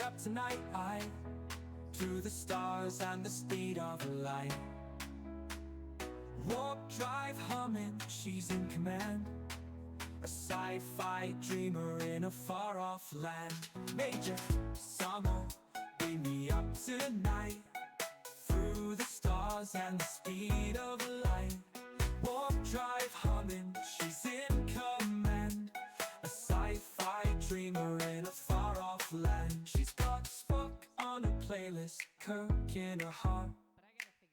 me up tonight, through the stars and the speed of light. Warp drive humming, she's in command, a sci-fi dreamer in a far-off land. Major Samo, beam me up tonight, through the stars and the speed of light. Warp drive humming, she's in command, a sci-fi dreamer in a far-off land. She's got Spock on a playlist, Kirk in her heart,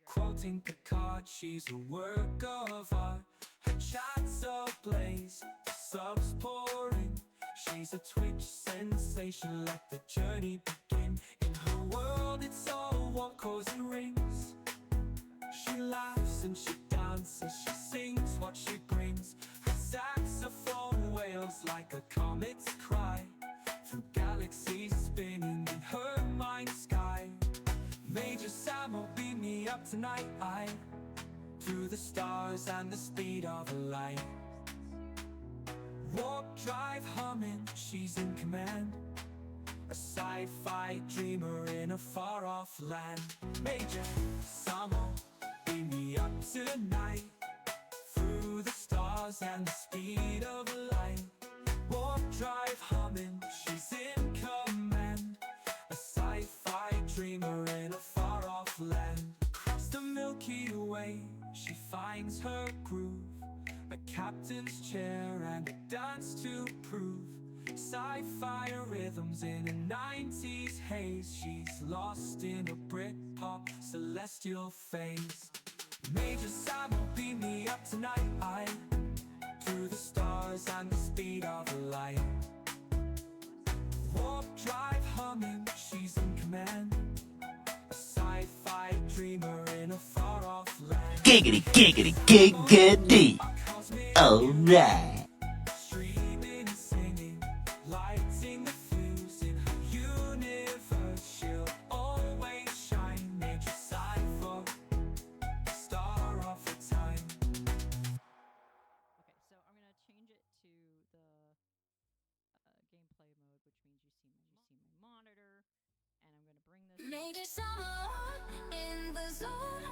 quoting Picard, she's a work of art. Her chat's ablaze, the subs pouring, she's a Twitch sensation, let the journey begin. In her world it's all walkers and rings. She laughs and she dances, she sings what she brings. Her saxophone wails like a comet's cry, through galaxies spinning in her mind sky. Major Samo, beam me up tonight, through the stars and the speed of light. Warp drive humming, she's in command, a sci-fi dreamer in a far-off land. Major Samo, beam me up tonight, through the stars and the speed of light. Warp drive humming, she's in command, a sci-fi dreamer in a far-off land. Across the Milky Way, she finds her groove, a captain's chair and a dance to prove. Sci-fi rhythms in a 90s haze, she's lost in a Britpop celestial phase. Major Samo, beam me up tonight, through the stars and the speed of light. Warp drive humming, she's in command, a sci-fi dreamer in a far-off land. Giggity, giggity, giggity. Alright. Streaming and singing, lighting the fuse in her universe. She'll always shine. Major Cypher, star of her time. Okay, so I'm gonna change it to the gameplay mode, which means you see my monitor, and I'm gonna bring this. Major Summer in the zone,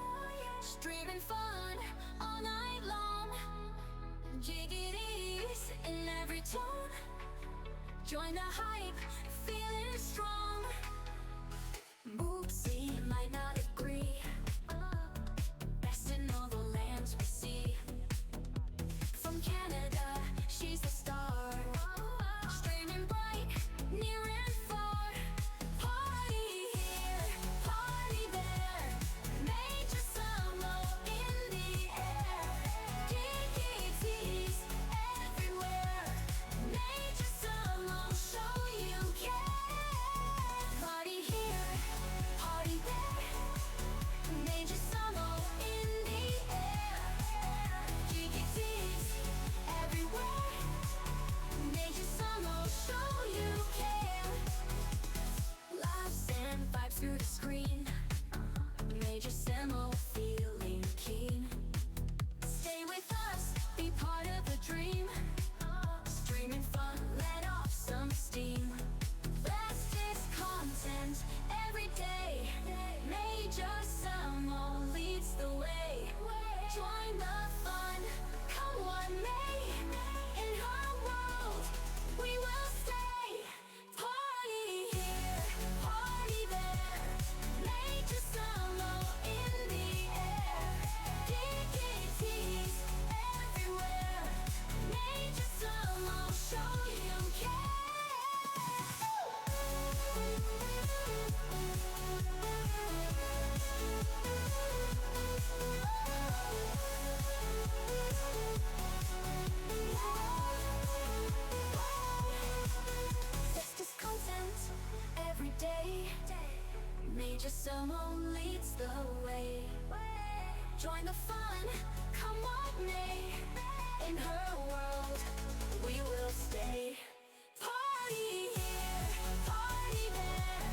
streaming fun all night long. Jiggities in every tone, join the hype, feeling strong. Boopsie might not agree, best in all the lands we see. From Canada, she's the star, streaming bright, near and far. Party here, party there, Major Summer in the air. GGT's everywhere, Major Summer, show you care. Party here, party there, Major Summer in the air. GGT's everywhere, Major Summer, show you care. Laughs and vibes through the screen, Major Summer feeling keen. Stay with us, be part of the dream. Streaming fun, let off some steam. Bestest content every day, Major Summer leads the way. Join the fun, come what may. In her world, we will stay. Party here, party there, Major Summer in the air. GGT's everywhere, Major Summer, show you care. Bestest content every day, Major Summer leads the way. Join the fun, come what may. In her world, we will stay. Party here, party there,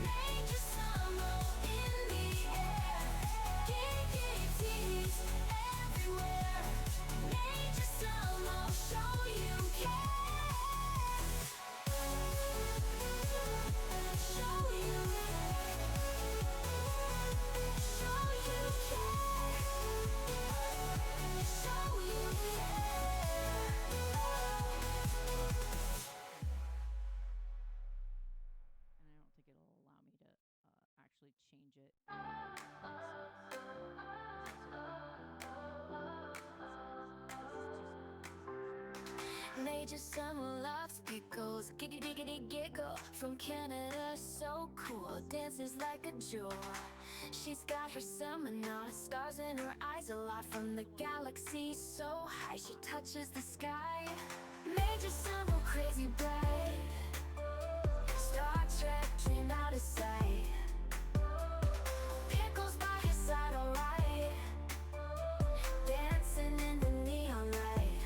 Major Summer in the air. GGT's everywhere, Major Summer, show you care. Show like change it. Major summer loves pickles, giggity giggity giggle. From Canada, so cool, dances like a jewel. She's got her seminar, stars in her eyes, a lot from the galaxy, so high she touches the sky. Major summer crazy bright, Star Trek dream out of sight. Pickles by his side, alright, dancing in the neon light.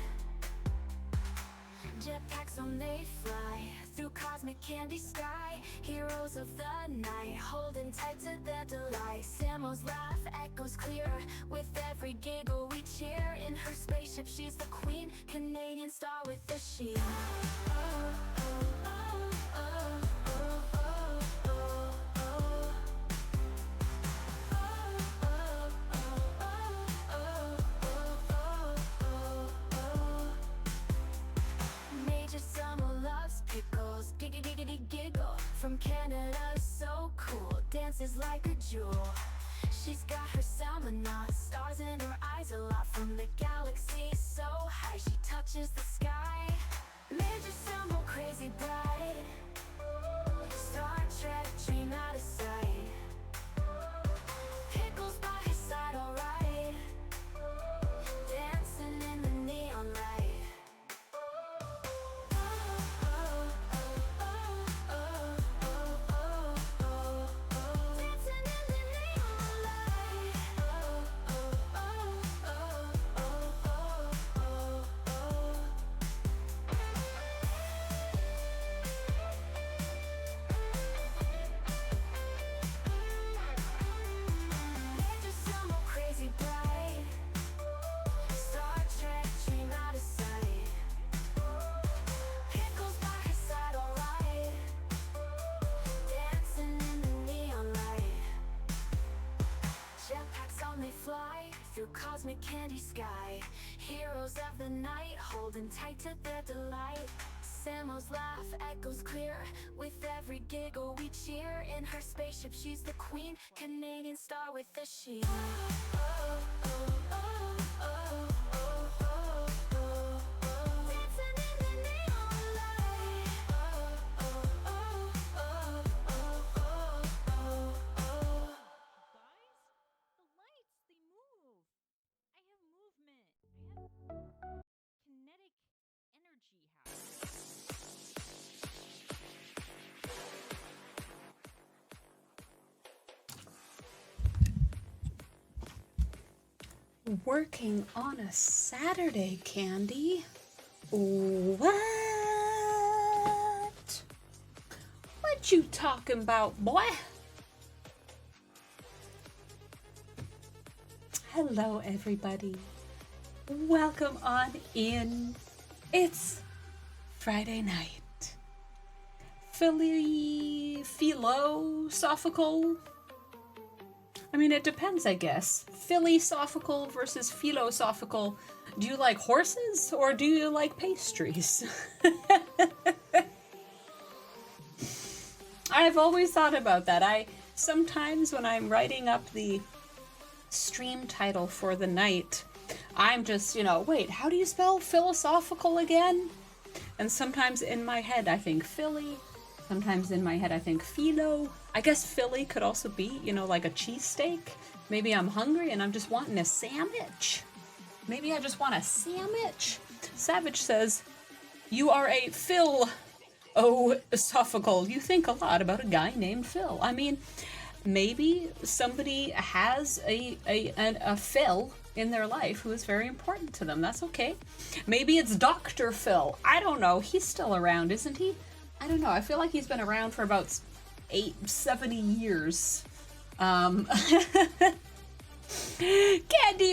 Jetpacks on they fly through cosmic candy sky. Heroes of the night, holding tight to their delight. Samo's laugh echoes clear with every giggle we cheer. In her spaceship she's the queen, Canadian star with the sheen. Major summer loves pickles, giggity giggity giggle. From Canada, so cool, dances like a jewel. She's got her seminar, stars in her eyes, a lot from the galaxy, so high she touches the sky. Major summer crazy bright, Star Trek dream out of sight. Pickles by his side, alright, dancing in the neon light. Major summer crazy bright, Star Trek dream out of sight. Pickles by his side, alright, dancing in the neon light. Jetpacks on they fly through cosmic candy sky. Heroes of the night, holding tight to their delight. Samo's laugh echoes clear with every giggle we cheer. In her spaceship she's the queen, Canadian star with the sheen. Dancing in the neon light. Guys, the lights, they move. I have movement. I have kinetic energy happening. Working on a Saturday, Candy? What? What you talking about, boy? Hello, everybody. Welcome on in. It's Friday night. Philosophical. I mean, it depends, I guess. Philosophical versus philosophical. Do you like horses or do you like pastries? I've always thought about that. Sometimes when I'm writing up the stream title for the night, I'm just, wait, how do you spell philosophical again? And sometimes in my head I think Philly. Sometimes in my head I think philo. I guess Philly could also be, like a cheesesteak. Maybe I'm hungry and I'm just wanting a sandwich. Maybe I just want a sandwich. Savage says, you are a philosophical. You think a lot about a guy named Phil. I mean, maybe somebody has a Phil in their life who is very important to them. That's okay. Maybe it's Dr. Phil. I don't know. He's still around, isn't he? I don't know. I feel like he's been around for about 70 years. Candy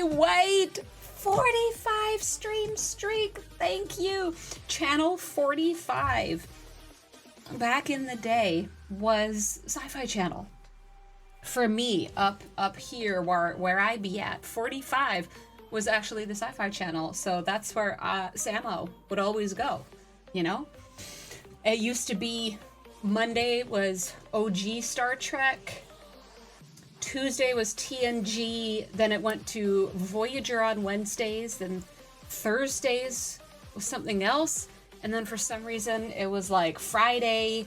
White, 45 stream streak. Thank you. Channel 45 back in the day was Sci-Fi Channel. For me, up here where I be at, 45 was actually the Sci-Fi Channel. So that's where Samo would always go, It used to be Monday was OG Star Trek. Tuesday was TNG, then it went to Voyager on Wednesdays, then Thursdays was something else, and then for some reason it was like Friday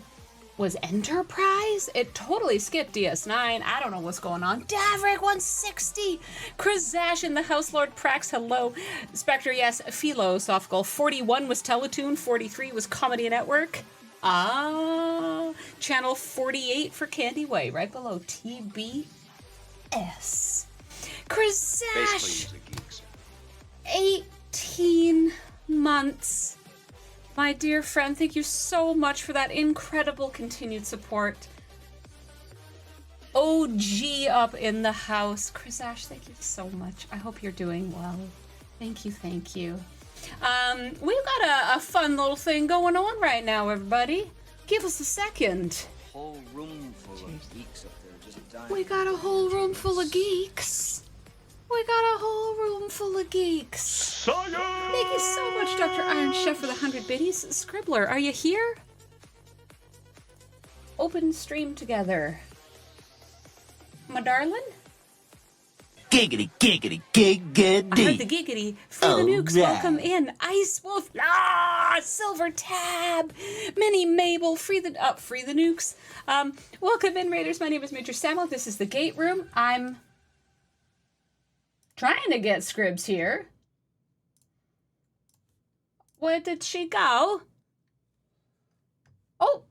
was Enterprise? It totally skipped DS9. I don't know what's going on. Davrik 160! Chris Zash in the House Lord Prax, hello. Spectre, yes. Philosophical. 41 was Teletoon, 43 was Comedy Network. Ah, channel 48 for Candy Way, right below TBS. Chris Zash, 18 months. My dear friend, thank you so much for that incredible continued support. OG up in the house. Chris Ash, thank you so much. I hope you're doing well. Thank you, thank you. We've got a fun little thing going on right now, everybody. Give us a second. Whole room full of geeks up there just dying. We got a whole room full of geeks. We got a whole room full of geeks. Thank you so much, Dr. Iron Chef, for the 100 biddies. Scribbler, are you here? Open stream together. My darling? Giggity, giggity, I heard the giggity. giggity. Free the nukes, Alright. welcome in. Ice Wolf, Silver Tab, Minnie Mabel, free the nukes. Welcome in, Raiders. My name is Major Samuel. This is the Gate Room. I'm trying to get Scribs here. Where did she go? Oh.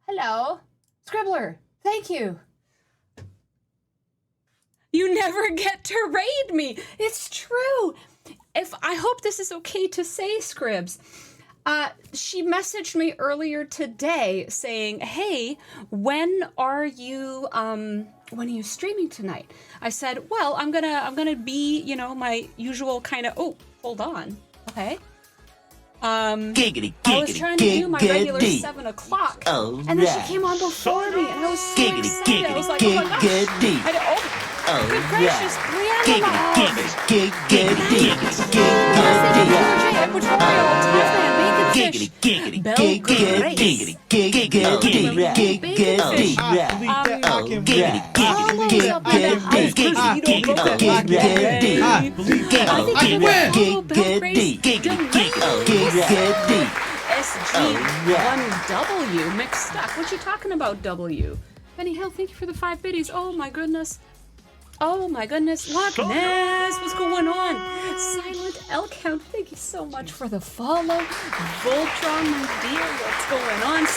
Hello. Scribbler, thank you. You never get to raid me. It's true. I hope this is okay to say, Scribs. She messaged me earlier today saying, "Hey, when are you streaming tonight?" I said, "Well, I'm gonna be, my usual kind of." Oh, hold on. Okay. Giggity, I was giggity, trying to do my regular giggity. 7 o'clock, Oh, and then right. she came on before me, and I was so Giggity, excited. I was like, giggity, "Oh my gosh!" giggity. Oh, good gracious, Giggity, Brianna! giggity, giggity, Thursday, Equatorial, Thailand, Bacon giggity, Fish, giggity, Belgrade, giggity, giggity, giggity, SG1W, mixed up. What you talking about, W? Benny Hill, thank you for the 5 biddies. Oh my goodness. Oh my goodness. Loch Ness, what's going on? Silent Elk Hound, thank you so much for the follow. Voltron, my dear, what's going on?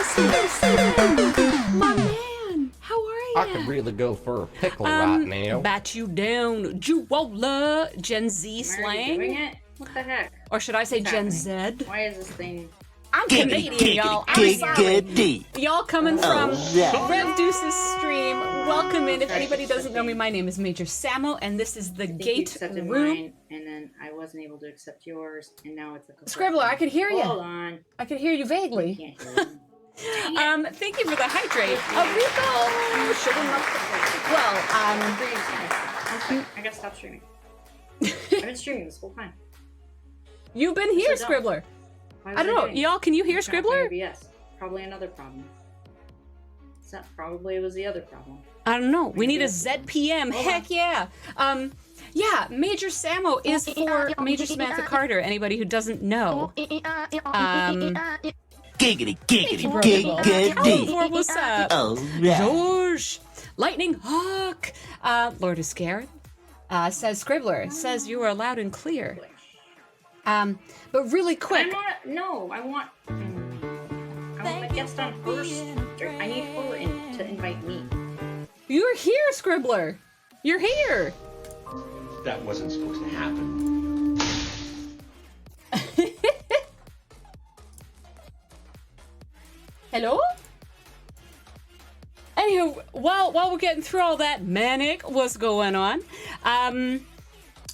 Steven, my man, how are you? I could really go for a pickle right now. Bat you down, Juwola, Gen Z Why are you doing slang? it? What the heck? Or should I say What's Gen happening? Z? Why is this thing? I'm Canadian, y'all. I'm sorry. Y'all coming from yeah. Rev Deuce's stream. Welcome in. If anybody doesn't know me, my name is Major Samo, and this is the I think you Gate accepted Room. mine, and then I wasn't able to accept yours, and now it's a complete Scribbler, I could hear you. Hold on. I could hear you vaguely. Can't hear you. Thank you for the hydrate. Rico! Sugar milk. Well, I gotta stop streaming. I've been streaming this whole time. you've been here, So dumb. Scribbler. Why was I don't know. doing it? Y'all, can you hear It's not Scribbler? OBS. Probably another problem. It's not probably, it was the other problem. I don't know. We need a Maybe. ZPM. Hold Heck yeah. Yeah, Major Samo is for Major Samantha Carter, anybody who doesn't know. Giggity, giggity, Albor, giggity. what's up? Oh, right. George, Lightning Hawk, Lord is scared. Says Scribbler, says you are loud and clear. But really quick, I'm not, no, I want the guest on first. I need her to invite me. you're here, Scribbler. You're here. That wasn't supposed to happen. Hello? Anywho, while we're getting through all that manic, what's going on?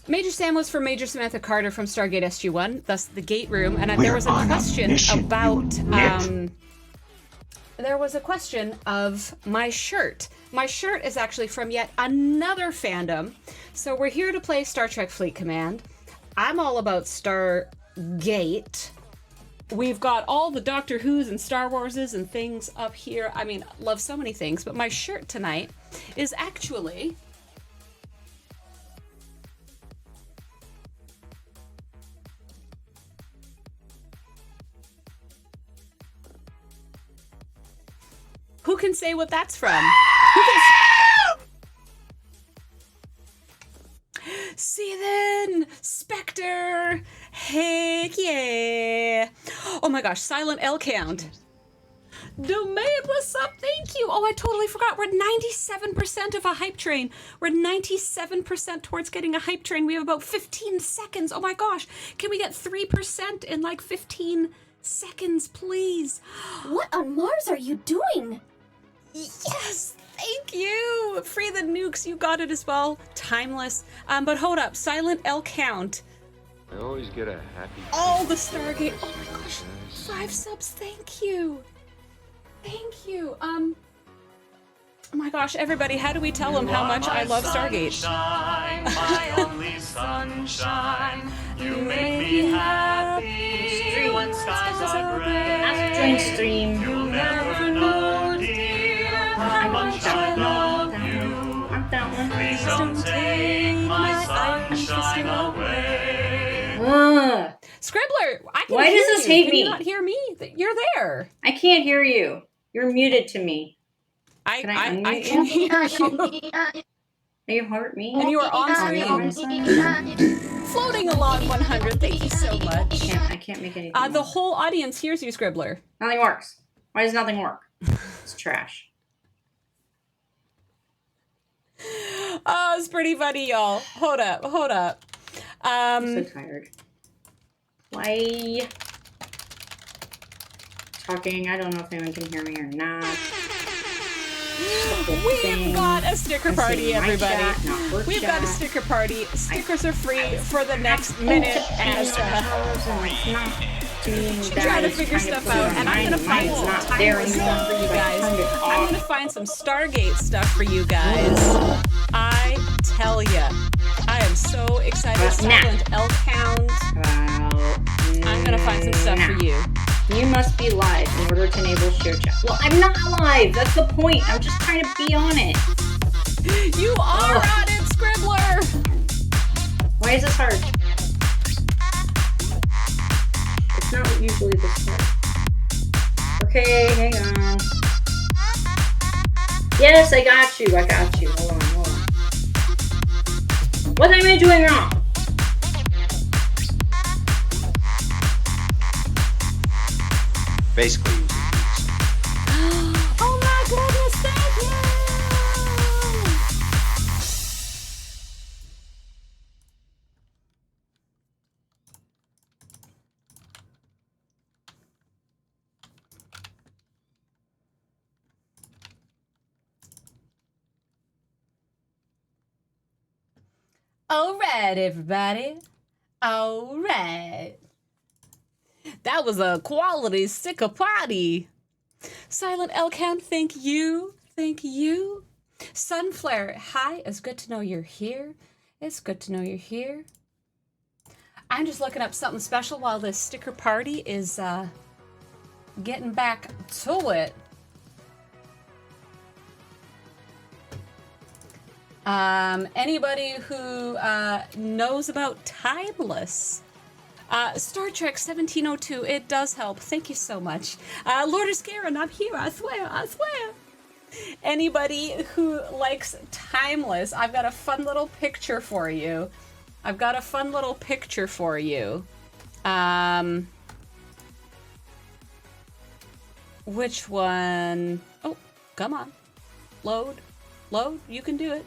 Major Sam was for Major Samantha Carter from Stargate SG-1, thus the Gate Room, and there was a question about there was a question of my shirt. My shirt is actually from yet another fandom. So we're here to play Star Trek Fleet Command. I'm all about Stargate. We've got all the Doctor Who's and Star Wars's and things up here. I mean, love so many things, but my shirt tonight is actually who can say what that's from? Who can Seethin! Spectre! Heck yeah! Oh my gosh, Silent L Count. Domain, what's up? Thank you. Oh, I totally forgot. We're 97% of a hype train. We're 97% towards getting a hype train. We have about 15 seconds. Oh my gosh. Can we get 3% in like 15 seconds, please? What on Mars are you doing? Yes! Thank you! Free the nukes, you got it as well. Timeless. But hold up, Silent L Count. I always get a happy... Oh, the Stargate. Oh my gosh. 5 subs, thank you. Thank you. Oh my gosh, everybody, how do we tell them how much I love Stargate? Sunshine, my only sunshine. You make me happy when skies are gray. Join stream. You'll never know, dear, how much I love you. I'm that one. Please don't take my sunshine away. Scribbler, I can Why hear does this you. hate Can me? you not hear me? You're there. I can't hear you. You're muted to me. I Can I unmute can you? hear you. You heart me? And you are on Oh, screen. yeah. Floating along 100. Thank you so much. I can't make anything The work. whole audience hears you, Scribbler. Nothing works. Why does nothing work? It's trash. Oh, it's pretty funny, y'all. Hold up. I'm so tired. Why? Talking. I don't know if anyone can hear me or not. We've got a sticker party, everybody. We've got a chat. sticker party. Stickers are free for the next minute as try to figure stuff out. And I'm gonna find some timeless stuff for you guys. I'm gonna find some Stargate stuff for you guys. I tell ya, I am so excited. Silent L Count. I'm gonna find some stuff for you. You must be live in order to enable share chat. Well, I'm not live. That's the point. I'm just trying to be on it. You are on it, Scribbler. Why is this hard? It's not usually this hard. Okay, hang on. Yes, I got you. Hold on. What am I doing wrong? Basically, using geeks. Oh my goodness, thank you! All right, everybody. All right. That was a quality sticker party. Silent L Count, thank you. Thank you. Sunflare, hi. It's good to know you're here. It's good to know you're here. I'm just looking up something special while this sticker party is getting back to it. Anybody who knows about Timeless? Star Trek 1702, it does help. Thank you so much. Lord Iscaron, I'm here, I swear. Anybody who likes Timeless, I've got a fun little picture for you. Which one? Oh, come on. Load. You can do it.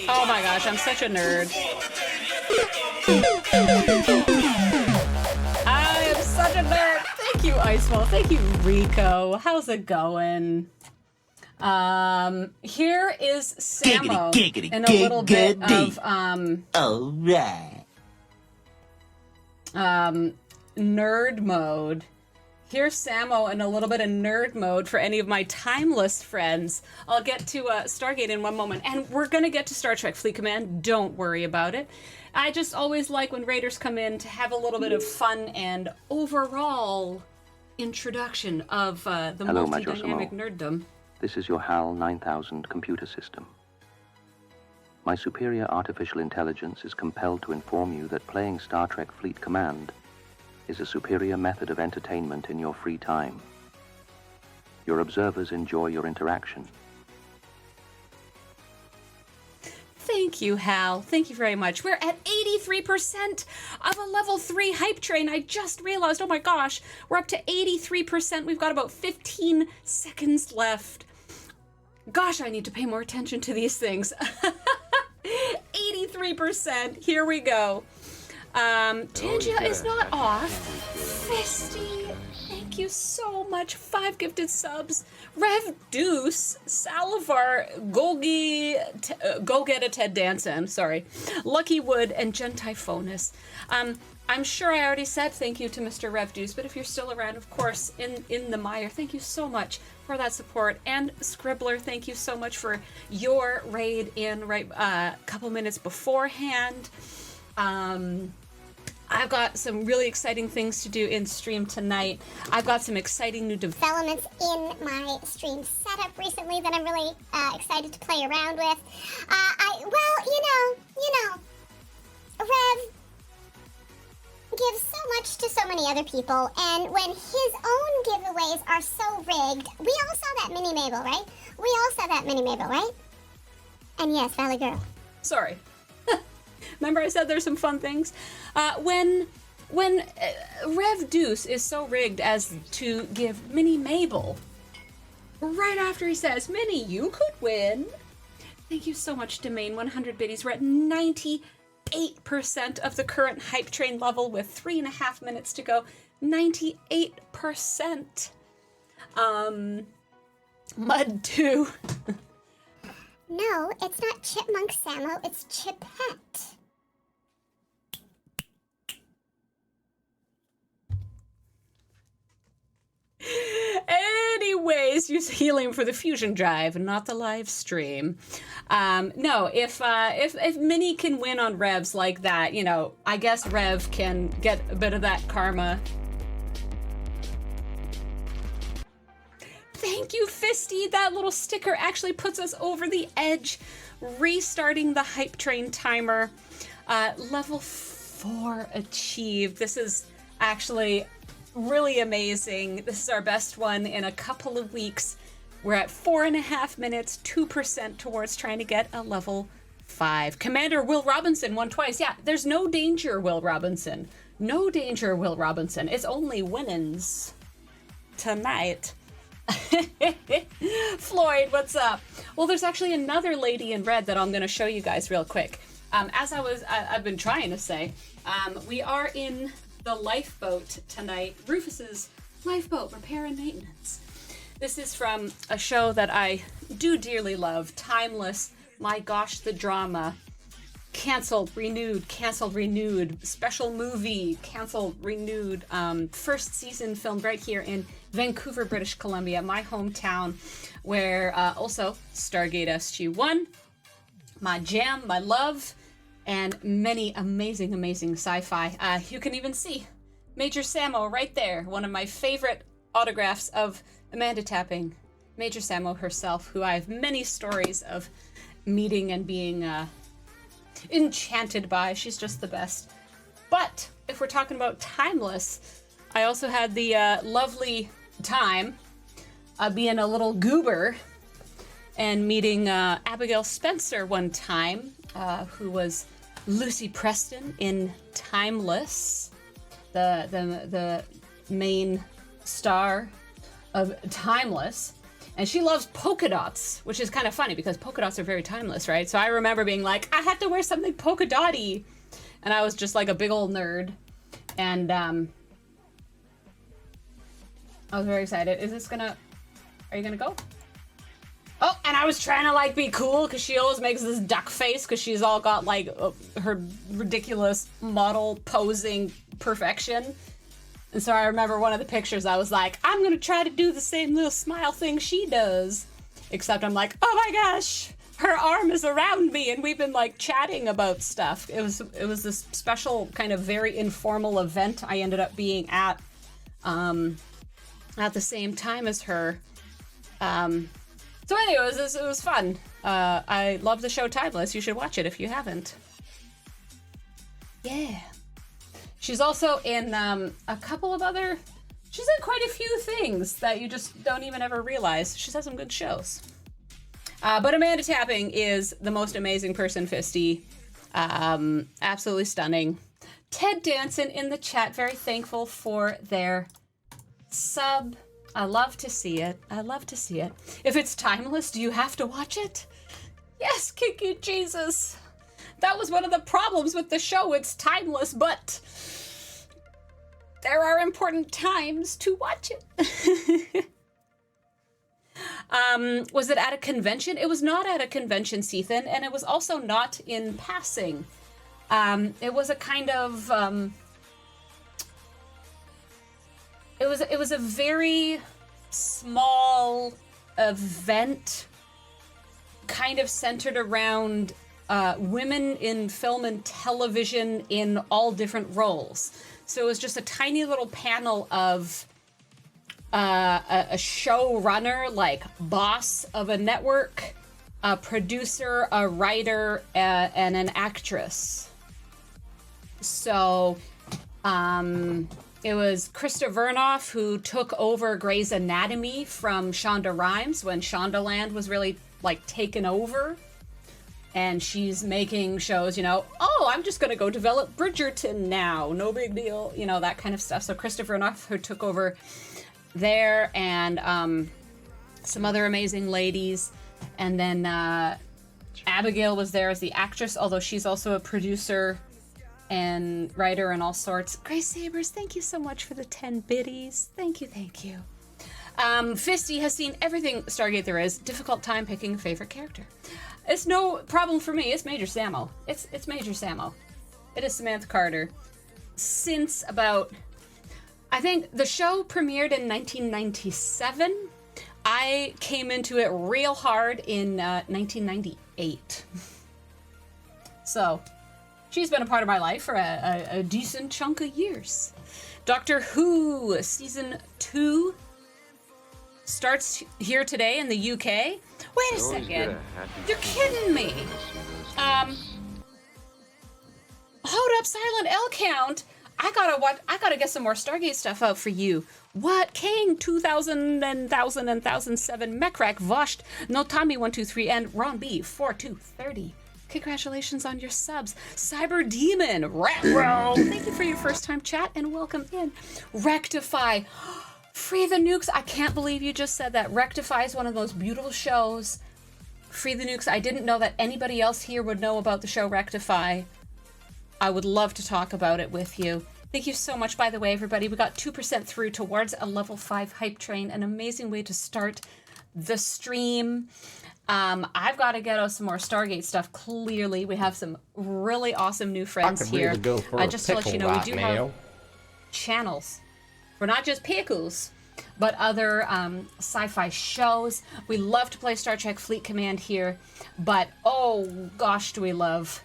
Oh my gosh, I'm such a nerd. I am such a nerd. Thank you, Iceball. Thank you, Rico. How's it going? Here is Samo Giggity, in a little bit of All right. nerd mode. Here's Samo in a little bit of nerd mode for any of my timeless friends. I'll get to Stargate in one moment, and we're gonna get to Star Trek Fleet Command. Don't worry about it. I just always like when raiders come in to have a little bit of fun and overall introduction of the Hello, multi-dynamic Major Samo. nerddom. This is your HAL 9000 computer system. My superior artificial intelligence is compelled to inform you that playing Star Trek Fleet Command is a superior method of entertainment in your free time. Your observers enjoy your interaction. Thank you, Hal. Thank you very much. We're at 83% of a level 3 hype train. I just realized, oh my gosh, we're up to 83%. We've got about 15 seconds left. Gosh, I need to pay more attention to these things. 83%. Here we go. Tangia is not off. Fisty, thank you so much. 5 gifted subs. Rev Deuce, Salivar, Golgi, Go Get a Ted Danson, sorry. Lucky Wood, and Gentyphonus. I'm sure I already said thank you to Mr. Rev Deuce, but if you're still around, of course, in the mire, thank you so much for that support. And Scribbler, thank you so much for your raid in right a couple minutes beforehand. I've got some really exciting things to do in stream tonight. I've got some exciting new developments in my stream setup recently that I'm really excited to play around with. Rev gives so much to so many other people, and when his own giveaways are so rigged, we all saw that Mini Mabel, right? We all saw that Mini Mabel, right? And yes, Valley Girl. Sorry. Remember I said there's some fun things? When Rev Deuce is so rigged as to give Mini Mabel, right after he says, Minnie, you could win. Thank you so much, Domain 100 biddies. We're at 98% of the current hype train level with 3.5 minutes to go. 98%. Mud 2. No, it's not Chipmunk Samo, it's Chipette. Anyways, use helium for the fusion drive, not the live stream. No, if Minnie can win on Revs like that, you know, I guess Rev can get a bit of that karma. Thank you, Fisty. That little sticker actually puts us over the edge. Restarting the hype train timer. Level 4 achieved. This is actually really amazing. This is our best one in a couple of weeks. We're at 4.5 minutes, 2% towards trying to get a level 5. Commander Will Robinson won twice. Yeah, there's no danger, Will Robinson. No danger, Will Robinson. It's only winnings tonight. Floyd, what's up? Well, there's actually another lady in red that I'm going to show you guys real quick. I've been trying to say, we are in the lifeboat tonight. Rufus's lifeboat repair and maintenance. This is from a show that I do dearly love, Timeless. My gosh, the drama. Canceled, renewed, special movie, canceled, renewed. First season filmed right here in Vancouver, British Columbia, my hometown, where also Stargate SG-1, my jam, my love, and many amazing, amazing sci-fi. You can even see Major Samo right there, one of my favorite autographs of Amanda Tapping, Major Samo herself, who I have many stories of meeting and being enchanted by. She's just the best. But if we're talking about Timeless, I also had the lovely time being a little goober and meeting Abigail Spencer one time, who was Lucy Preston in Timeless, the main star of Timeless. And she loves polka dots, which is kind of funny because polka dots are very timeless, right? So I remember being like, I have to wear something polka dotty. And I was just like a big old nerd. And I was very excited. Are you gonna go? Oh, and I was trying to like be cool because she always makes this duck face because she's all got like her ridiculous model posing perfection. And so I remember one of the pictures, I was like, I'm going to try to do the same little smile thing she does. Except I'm like, oh my gosh, her arm is around me, and we've been like chatting about stuff. It was this special kind of very informal event I ended up being at the same time as her. So anyway, it was fun. I love the show Timeless. You should watch it if you haven't. Yeah. She's also in a couple of other... She's in quite a few things that you just don't even ever realize. She's had some good shows. But Amanda Tapping is the most amazing person, Fisty. Absolutely stunning. Ted Danson in the chat, very thankful for their sub. I love to see it. I love to see it. If it's timeless, do you have to watch it? Yes, Kiki Jesus. That was one of the problems with the show. It's timeless, but there are important times to watch it. Was it at a convention? It was not at a convention, Sethan, and it was also not in passing. It was a kind of it was a very small event, kind of centered around women in film and television in all different roles. So it was just a tiny little panel of a showrunner, like boss of a network, a producer, a writer, and an actress. So it was Krista Vernoff who took over Grey's Anatomy from Shonda Rhimes when Shondaland was really like taken over. And she's making shows, you know, oh, I'm just going to go develop Bridgerton now. No big deal. You know, that kind of stuff. So Krista Vernoff, who took over there, and some other amazing ladies. And then Abigail was there as the actress, although she's also a producer and writer and all sorts. Grace Sabers, thank you so much for the 10 biddies. Thank you, thank you. Fisty has seen everything Stargate there is. Difficult time picking favorite character. It's no problem for me. It's Major Samo. It's Major Samo. It is Samantha Carter. Since about, I think the show premiered in 1997. I came into it real hard in 1998. So, she's been a part of my life for a decent chunk of years. Doctor Who Season 2 starts here today in the UK. Wait a second. You're kidding me. Hold up, Silent L Count. I gotta get some more Stargate stuff out for you. What? King 2000 and 1000 and 1007 Mekrak Vosht Notami 123 and Ron B 4230. Congratulations on your subs. Cyber Demon Ratro. Thank you for your first time chat and welcome in. Rectify. Free the Nukes. I can't believe you just said that. Rectify is one of the most beautiful shows. Free the Nukes. I didn't know that anybody else here would know about the show Rectify. I would love to talk about it with you. Thank you so much, by the way, everybody. We got 2% through towards a level 5 hype train. An amazing way to start the stream. I've got to get us some more Stargate stuff. Clearly, we have some really awesome new friends here. Just to let you know, we do have channels. We're not just pickles, but other sci-fi shows. We love to play Star Trek Fleet Command here, but oh gosh, do we love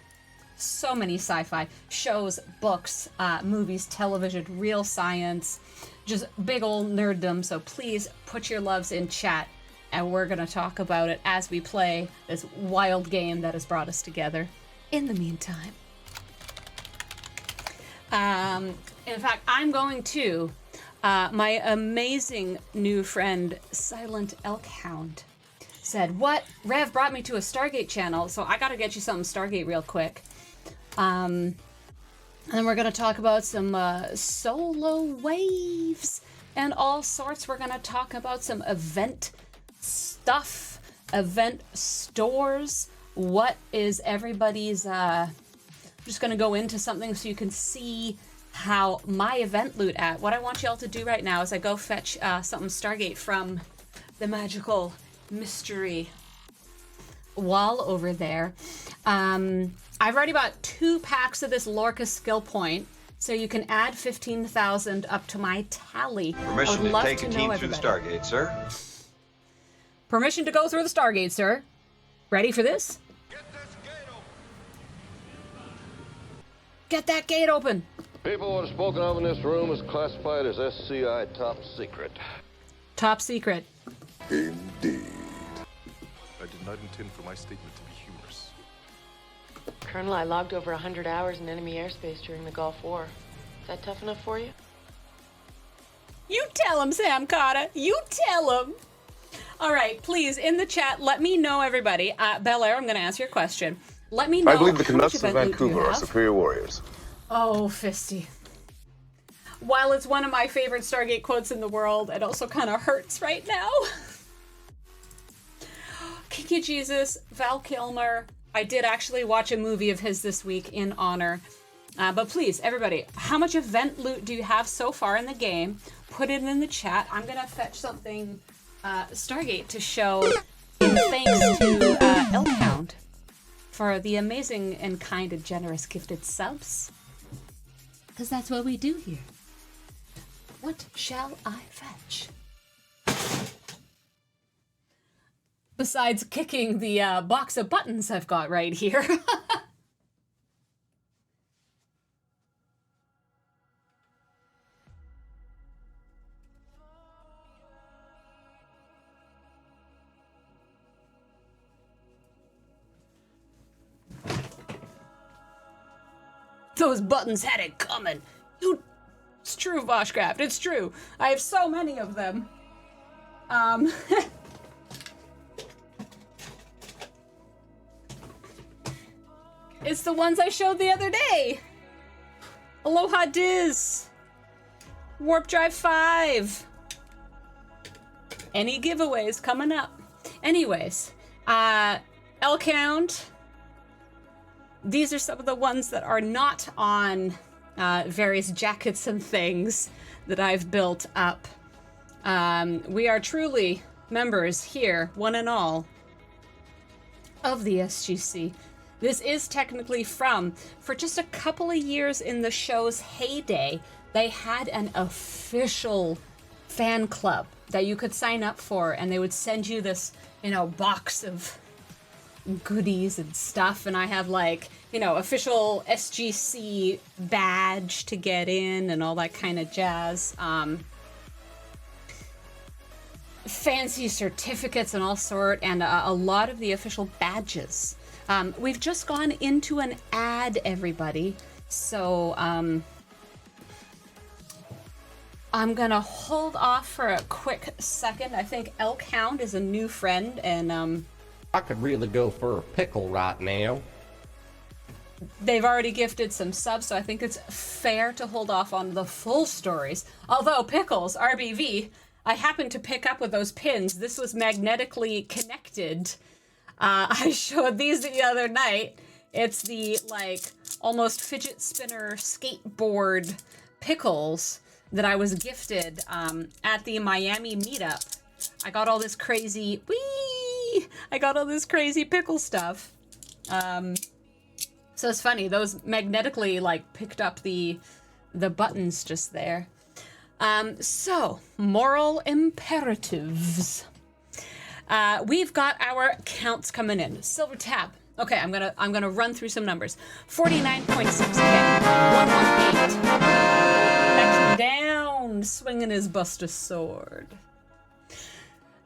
so many sci-fi shows, books, movies, television, real science, just big old nerddom. So please put your loves in chat, and we're going to talk about it as we play this wild game that has brought us together. In the meantime, in fact, I'm going to my amazing new friend, Silent Elk Hound, said, what? Rev brought me to a Stargate channel, so I gotta get you something Stargate real quick. And then we're gonna talk about some solo waves and all sorts. We're gonna talk about some event stuff, event stores. What is everybody's, I'm just gonna go into something so you can see how my event loot at. What I want y'all to do right now is I go fetch something Stargate from the magical mystery wall over there. I've already bought 2 packs of this Lorca skill point. so you can add 15,000 up to my tally. I Permission would to love take to a know team through the everybody. Stargate, sir. Permission to go through the Stargate, sir. Ready for this? Get that gate open. People what are spoken of in this room is classified as SCI top secret. Top secret. Indeed. I did not intend for my statement to be humorous. Colonel, I logged over 100 hours in enemy airspace during the Gulf War. Is that tough enough for you? You tell him, Sam Carter. You tell him. All right, please, in the chat, let me know, everybody. Bel Air, I'm going to ask you a question. Let me know. I believe the how much Canucks of event loot do you Vancouver are have? superior warriors. Oh, Fisty. While it's one of my favorite Stargate quotes in the world, it also kind of hurts right now. Kiki Jesus, Val Kilmer. I did actually watch a movie of his this week in honor. But please, everybody, how much event loot do you have so far in the game? Put it in the chat. I'm going to fetch something Stargate to show in thanks to Elkhound for the amazing and kind and generous gifted subs. Because that's what we do here. What shall I fetch? Besides kicking the box of buttons I've got right here. Those buttons had it coming. It's true, Voshcraft. It's true. I have so many of them. It's the ones I showed the other day. Aloha Diz. Warp Drive 5. Any giveaways coming up. Anyways, L-Count. These are some of the ones that are not on various jackets and things that I've built up. We are truly members here, one and all, of the SGC. This is technically for just a couple of years in the show's heyday, they had an official fan club that you could sign up for, and they would send you this, box of goodies and stuff, and I have official SGC badge to get in and all that kind of jazz. Fancy certificates and all sort, and a lot of the official badges. We've just gone into an ad, everybody, so I'm gonna hold off for a quick second. I think Elkhound is a new friend, and I could really go for a pickle right now. They've already gifted some subs, so I think it's fair to hold off on the full stories. Although, Pickles, RBV, I happened to pick up with those pins. This was magnetically connected. I showed these the other night. It's the, almost fidget spinner skateboard Pickles that I was gifted at the Miami meetup. I got all this crazy... I got all this crazy pickle stuff. So it's funny, those magnetically picked up the buttons just there. So moral imperatives. We've got our counts coming in. Silver tab. Okay, I'm gonna run through some numbers. 49.6K. 118. X down, swinging his Buster sword.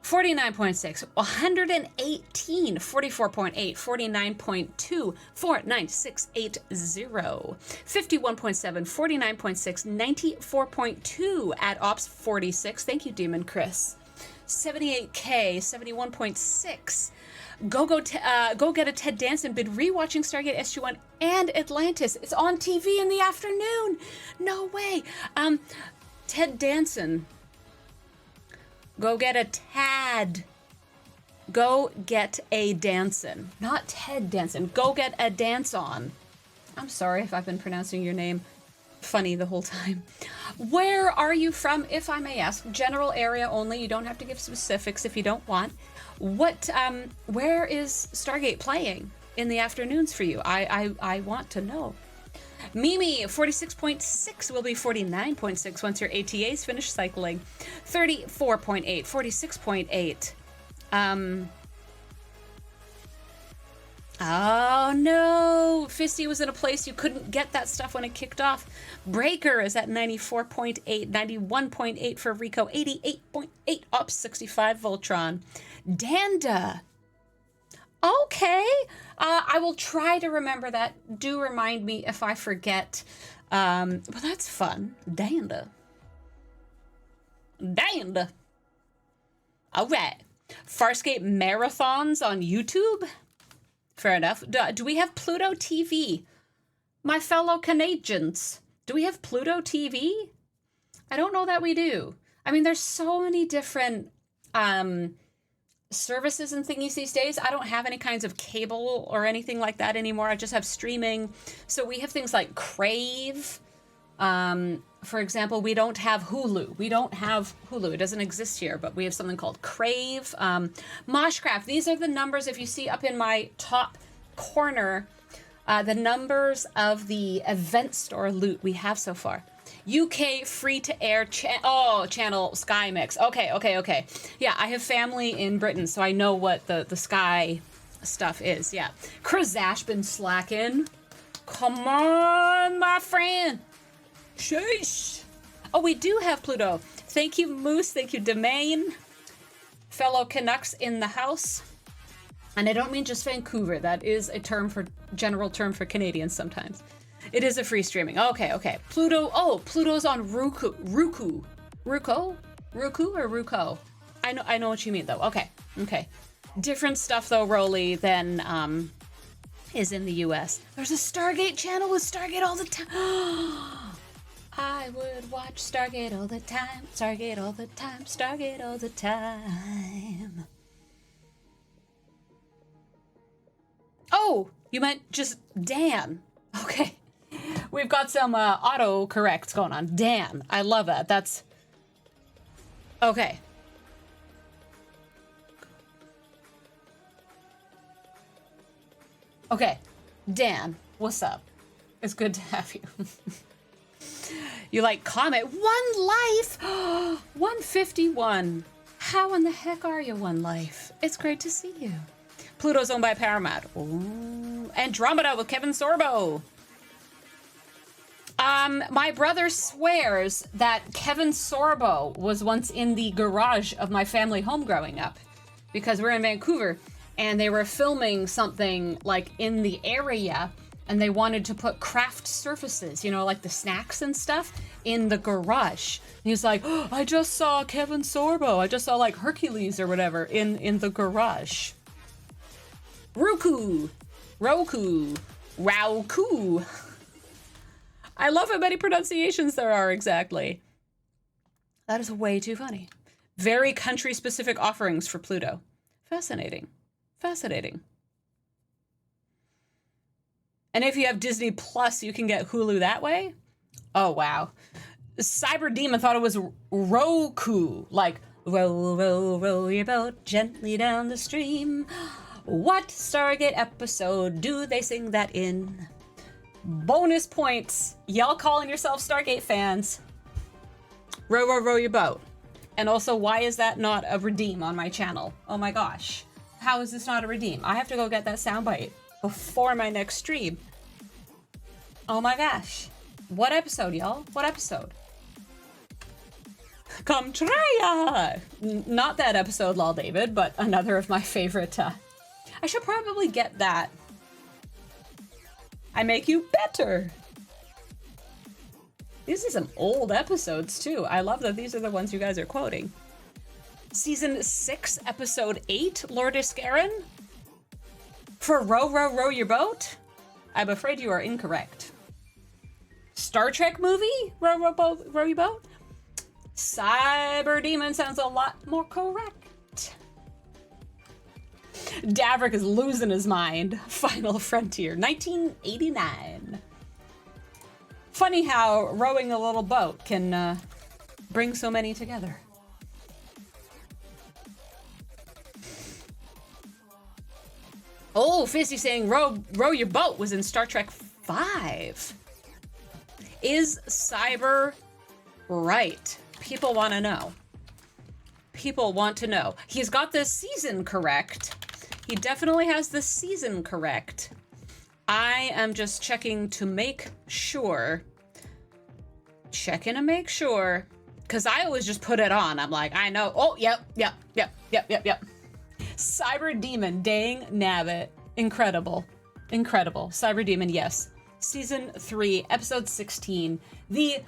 49.6, 118, 44.8, 49.2, 49680, 51.7, 49.6, 94.2 at Ops 46. Thank you, Demon Chris. 78K, 71.6. Go get a Ted Danson. Been rewatching Stargate SG-1 and Atlantis. It's on TV in the afternoon. No way. Ted Danson. Go get a Tad. Go get a Danson. Not Ted Danson. Go get a dance on. I'm sorry if I've been pronouncing your name funny the whole time. Where are you from, if I may ask? General area only. You don't have to give specifics if you don't want. Where is Stargate playing in the afternoons for you? I want to know. Mimi, 46.6 will be 49.6 once your ATAs finish cycling. 34.8, 46.8. Oh no, Fisty was in a place you couldn't get that stuff when it kicked off. Breaker is at 94.8, 91.8 for Rico, 88.8 up 65 Voltron. Danda. Okay, I will try to remember that. Do remind me if I forget. Well, that's fun. Danda. Danda. All right. Farscape marathons on YouTube. Fair enough. Do we have Pluto TV? My fellow Canadians, do we have Pluto TV? I don't know that we do. I mean, there's so many different services and thingies these days. I don't have any kinds of cable or anything like that anymore. I just have streaming. So we have things like Crave. For example, we don't have Hulu. We don't have Hulu. It doesn't exist here, but we have something called Crave. Moshcraft. These are the numbers, if you see up in my top corner, the numbers of the event store loot we have so far. UK free-to-air channel Sky Mix. Okay. Yeah, I have family in Britain, so I know what the Sky stuff is. Yeah. Krazash been slacking. Come on, my friend. Sheesh. Oh, we do have Pluto. Thank you, Moose. Thank you, Domain. Fellow Canucks in the house. And I don't mean just Vancouver. That is a general term for Canadians sometimes. It is a free streaming. Okay. Pluto. Oh, Pluto's on Roku. Ruko or Ruko? I know what you mean though. Okay. Different stuff though, Rolly, than is in the US. There's a Stargate channel with Stargate all the time. I would watch Stargate all the time. Stargate all the time. Stargate all the time. Oh, you meant just Dan. Okay. We've got some auto corrects going on. Dan. I love that. That's okay. Okay. Dan, what's up? It's good to have you. You like Comet? One life! 151. How in the heck are you, One Life? It's great to see you. Pluto's owned by Paramount. Ooh. Andromeda with Kevin Sorbo. My brother swears that Kevin Sorbo was once in the garage of my family home growing up, because we're in Vancouver and they were filming something like in the area, and they wanted to put craft surfaces, you know, like the snacks and stuff, in the garage. And he was like, oh, I just saw Kevin Sorbo. I just saw like Hercules or whatever in the garage. Roku. I love how many pronunciations there are exactly. That is way too funny. Very country-specific offerings for Pluto. Fascinating. And if you have Disney Plus, you can get Hulu that way? Oh, wow. Cyber Demon thought it was Roku. Like, row your boat gently down the stream. What Stargate episode do they sing that in? Bonus points. Y'all calling yourself Stargate fans. Row your boat. And also, why is that not a redeem on my channel? Oh my gosh. How is this not a redeem? I have to go get that soundbite before my next stream. Oh my gosh. What episode, y'all? What episode? Come try Not that episode, Lol David, but another of my favorite. I should probably get that. I make you better. These are some old episodes too. I love that these are the ones you guys are quoting. Season 6, episode 8, Lord Iscaron? For row your boat? I'm afraid you are incorrect. Star Trek movie? Row your boat? Cyber Demon sounds a lot more correct. Davrick is losing his mind. Final Frontier, 1989. Funny how rowing a little boat can bring so many together. Oh, Fizzy saying row your boat was in Star Trek 5. Is Cyber right? People want to know. People want to know. He's got the season correct. He definitely has the season correct. I am just checking to make sure. Checking to make sure. Because I always just put it on. I'm like, I know. Oh, yep. Cyber Demon, dang nabbit. Incredible. Cyber Demon, yes. Season 3, episode 16. The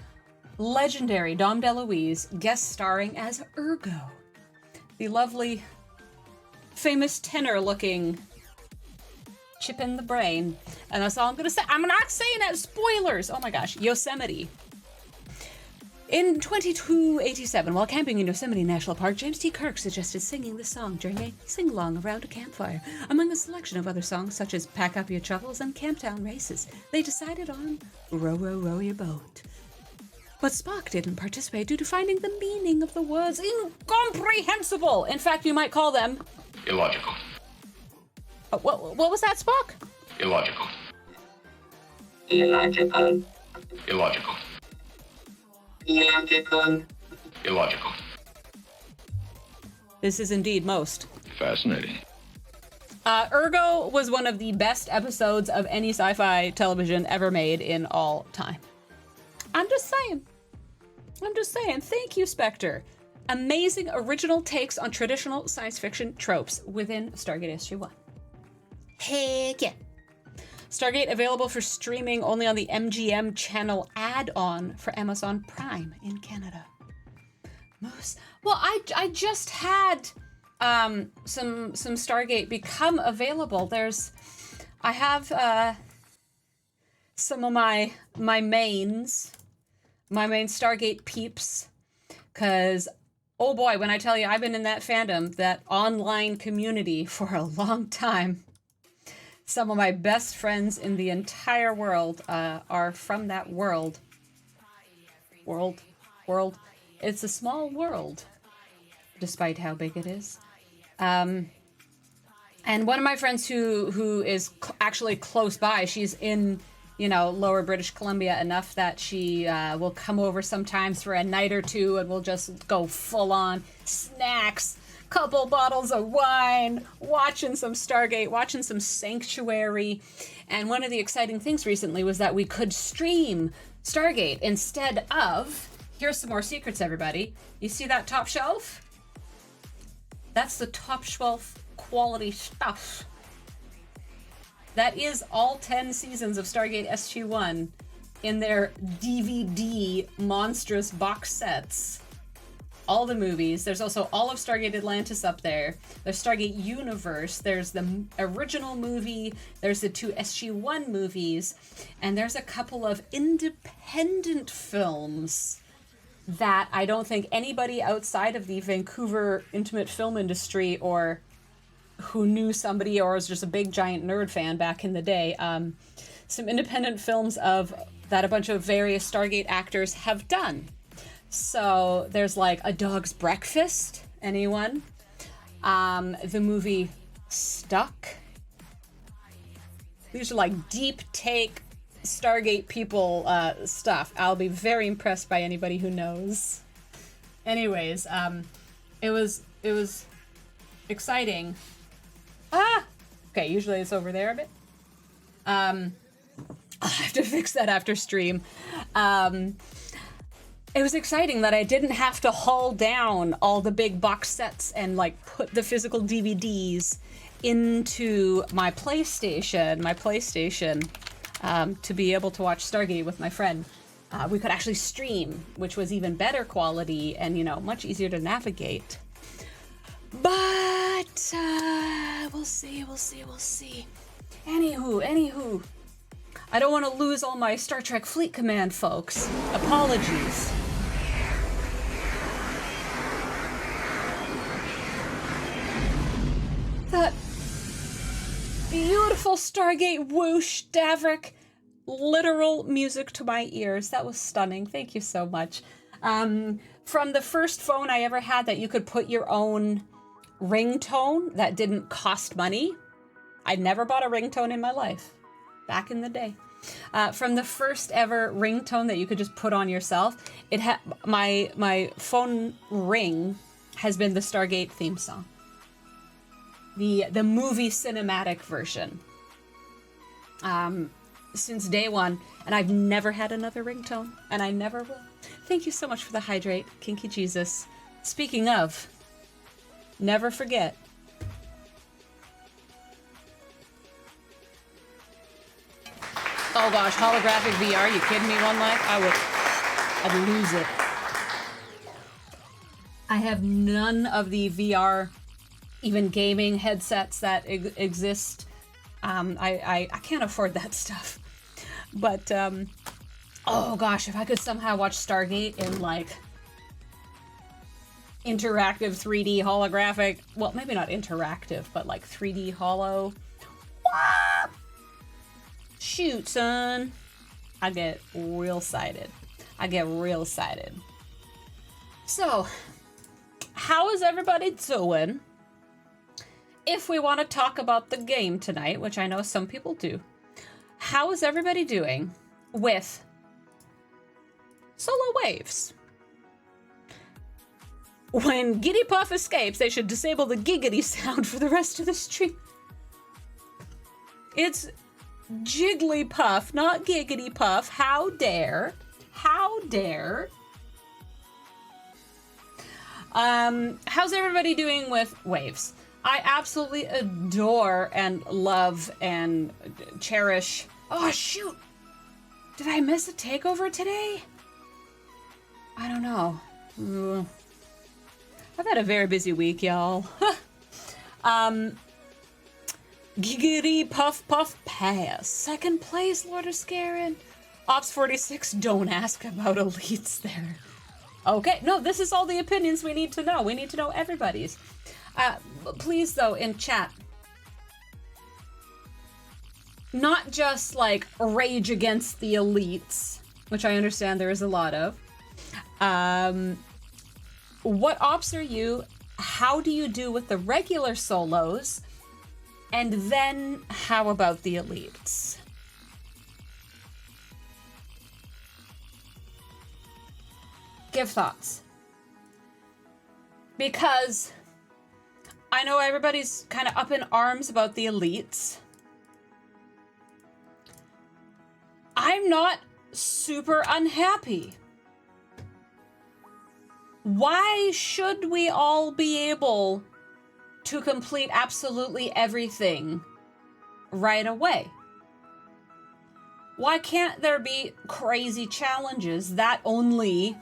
legendary Dom DeLuise guest starring as Ergo. The lovely, famous tenor-looking chip in the brain. And that's all I'm gonna say. I'm not saying that. Spoilers! Oh my gosh. Yosemite. In 2287, while camping in Yosemite National Park, James T. Kirk suggested singing this song during a sing-along around a campfire. Among a selection of other songs such as Pack Up Your Troubles and Camptown Races, they decided on Row, Row, Row Your Boat. But Spock didn't participate due to finding the meaning of the words incomprehensible. In fact, you might call them... Illogical. What was that, Spock? Illogical. Illogical. Illogical. Illogical. Illogical. This is indeed most. Fascinating. Ergo was one of the best episodes of any sci-fi television ever made in all time. I'm just saying. Thank you, Spectre. Amazing original takes on traditional science fiction tropes within Stargate SG-1. Heck yeah. Stargate available for streaming only on the MGM channel add-on for Amazon Prime in Canada. Well, I just had some Stargate become available. I have some of my main Stargate peeps, because oh boy, when I tell you I've been in that fandom, that online community for a long time. Some of my best friends in the entire world are from that world. World. It's a small world, despite how big it is. And one of my friends who is actually close by, she's in, Lower British Columbia enough that she will come over sometimes for a night or two, and we'll just go full on snacks, couple bottles of wine, watching some Stargate, watching some Sanctuary. And one of the exciting things recently was that we could stream Stargate instead of, here's some more secrets, everybody. You see that top shelf? That's the top shelf quality stuff. That is all 10 seasons of Stargate SG-1 in their DVD monstrous box sets. All the movies. There's also all of Stargate Atlantis up there. There's Stargate Universe. There's the original movie. There's the 2 SG-1 movies. And there's a couple of independent films that I don't think anybody outside of the Vancouver intimate film industry or who knew somebody or was just a big giant nerd fan back in the day. Some independent films that a bunch of various Stargate actors have done. So there's like A Dog's Breakfast, anyone? The movie Stuck. These are like deep take Stargate people stuff. I'll be very impressed by anybody who knows. Anyways, it was exciting. Okay, usually it's over there a bit. I'll have to fix that after stream. It was exciting that I didn't have to haul down all the big box sets and like put the physical DVDs into my PlayStation, to be able to watch Stargate with my friend. We could actually stream, which was even better quality and, much easier to navigate. But we'll see. Anywho. I don't want to lose all my Star Trek Fleet Command folks. Apologies. That beautiful Stargate whoosh, Davrik, literal music to my ears. That was stunning. Thank you so much. From the first phone I ever had that you could put your own ringtone that didn't cost money. I'd never bought a ringtone in my life. Back in the day. From the first ever ringtone that you could just put on yourself, my phone ring has been the Stargate theme song. The movie cinematic version. Since day one, and I've never had another ringtone, and I never will. Thank you so much for the hydrate, Kinky Jesus. Speaking of, never forget. Oh gosh, holographic VR, you kidding me, One Life? I'd lose it. I have none of the VR, even gaming headsets that exist. I can't afford that stuff. But, oh gosh, if I could somehow watch Stargate in, like, interactive 3D holographic, well, maybe not interactive, but like 3D holo. Shoot, son. I get real excited. So, how is everybody doing? If we want to talk about the game tonight, which I know some people do, how is everybody doing with solo waves? When Giddy Puff escapes, they should disable the giggity sound for the rest of the stream. It's Jigglypuff, not Giggity Puff. How dare? How dare? How's everybody doing with waves? I absolutely adore and love and cherish. Oh, shoot! Did I miss a takeover today? I don't know. I've had a very busy week, y'all. Giggity Puff Puff Pass. Second place, Lord of Scarin. Ops 46, don't ask about elites there. Okay, no, this is all the opinions we need to know. We need to know everybody's. Please, though, in chat, not just, like, rage against the elites, which I understand there is a lot of. What ops are you? How do you do with the regular solos? And then, how about the elites? Give thoughts. Because I know everybody's kind of up in arms about the elites. I'm not super unhappy. Why should we all be able to complete absolutely everything right away? Why can't there be crazy challenges that only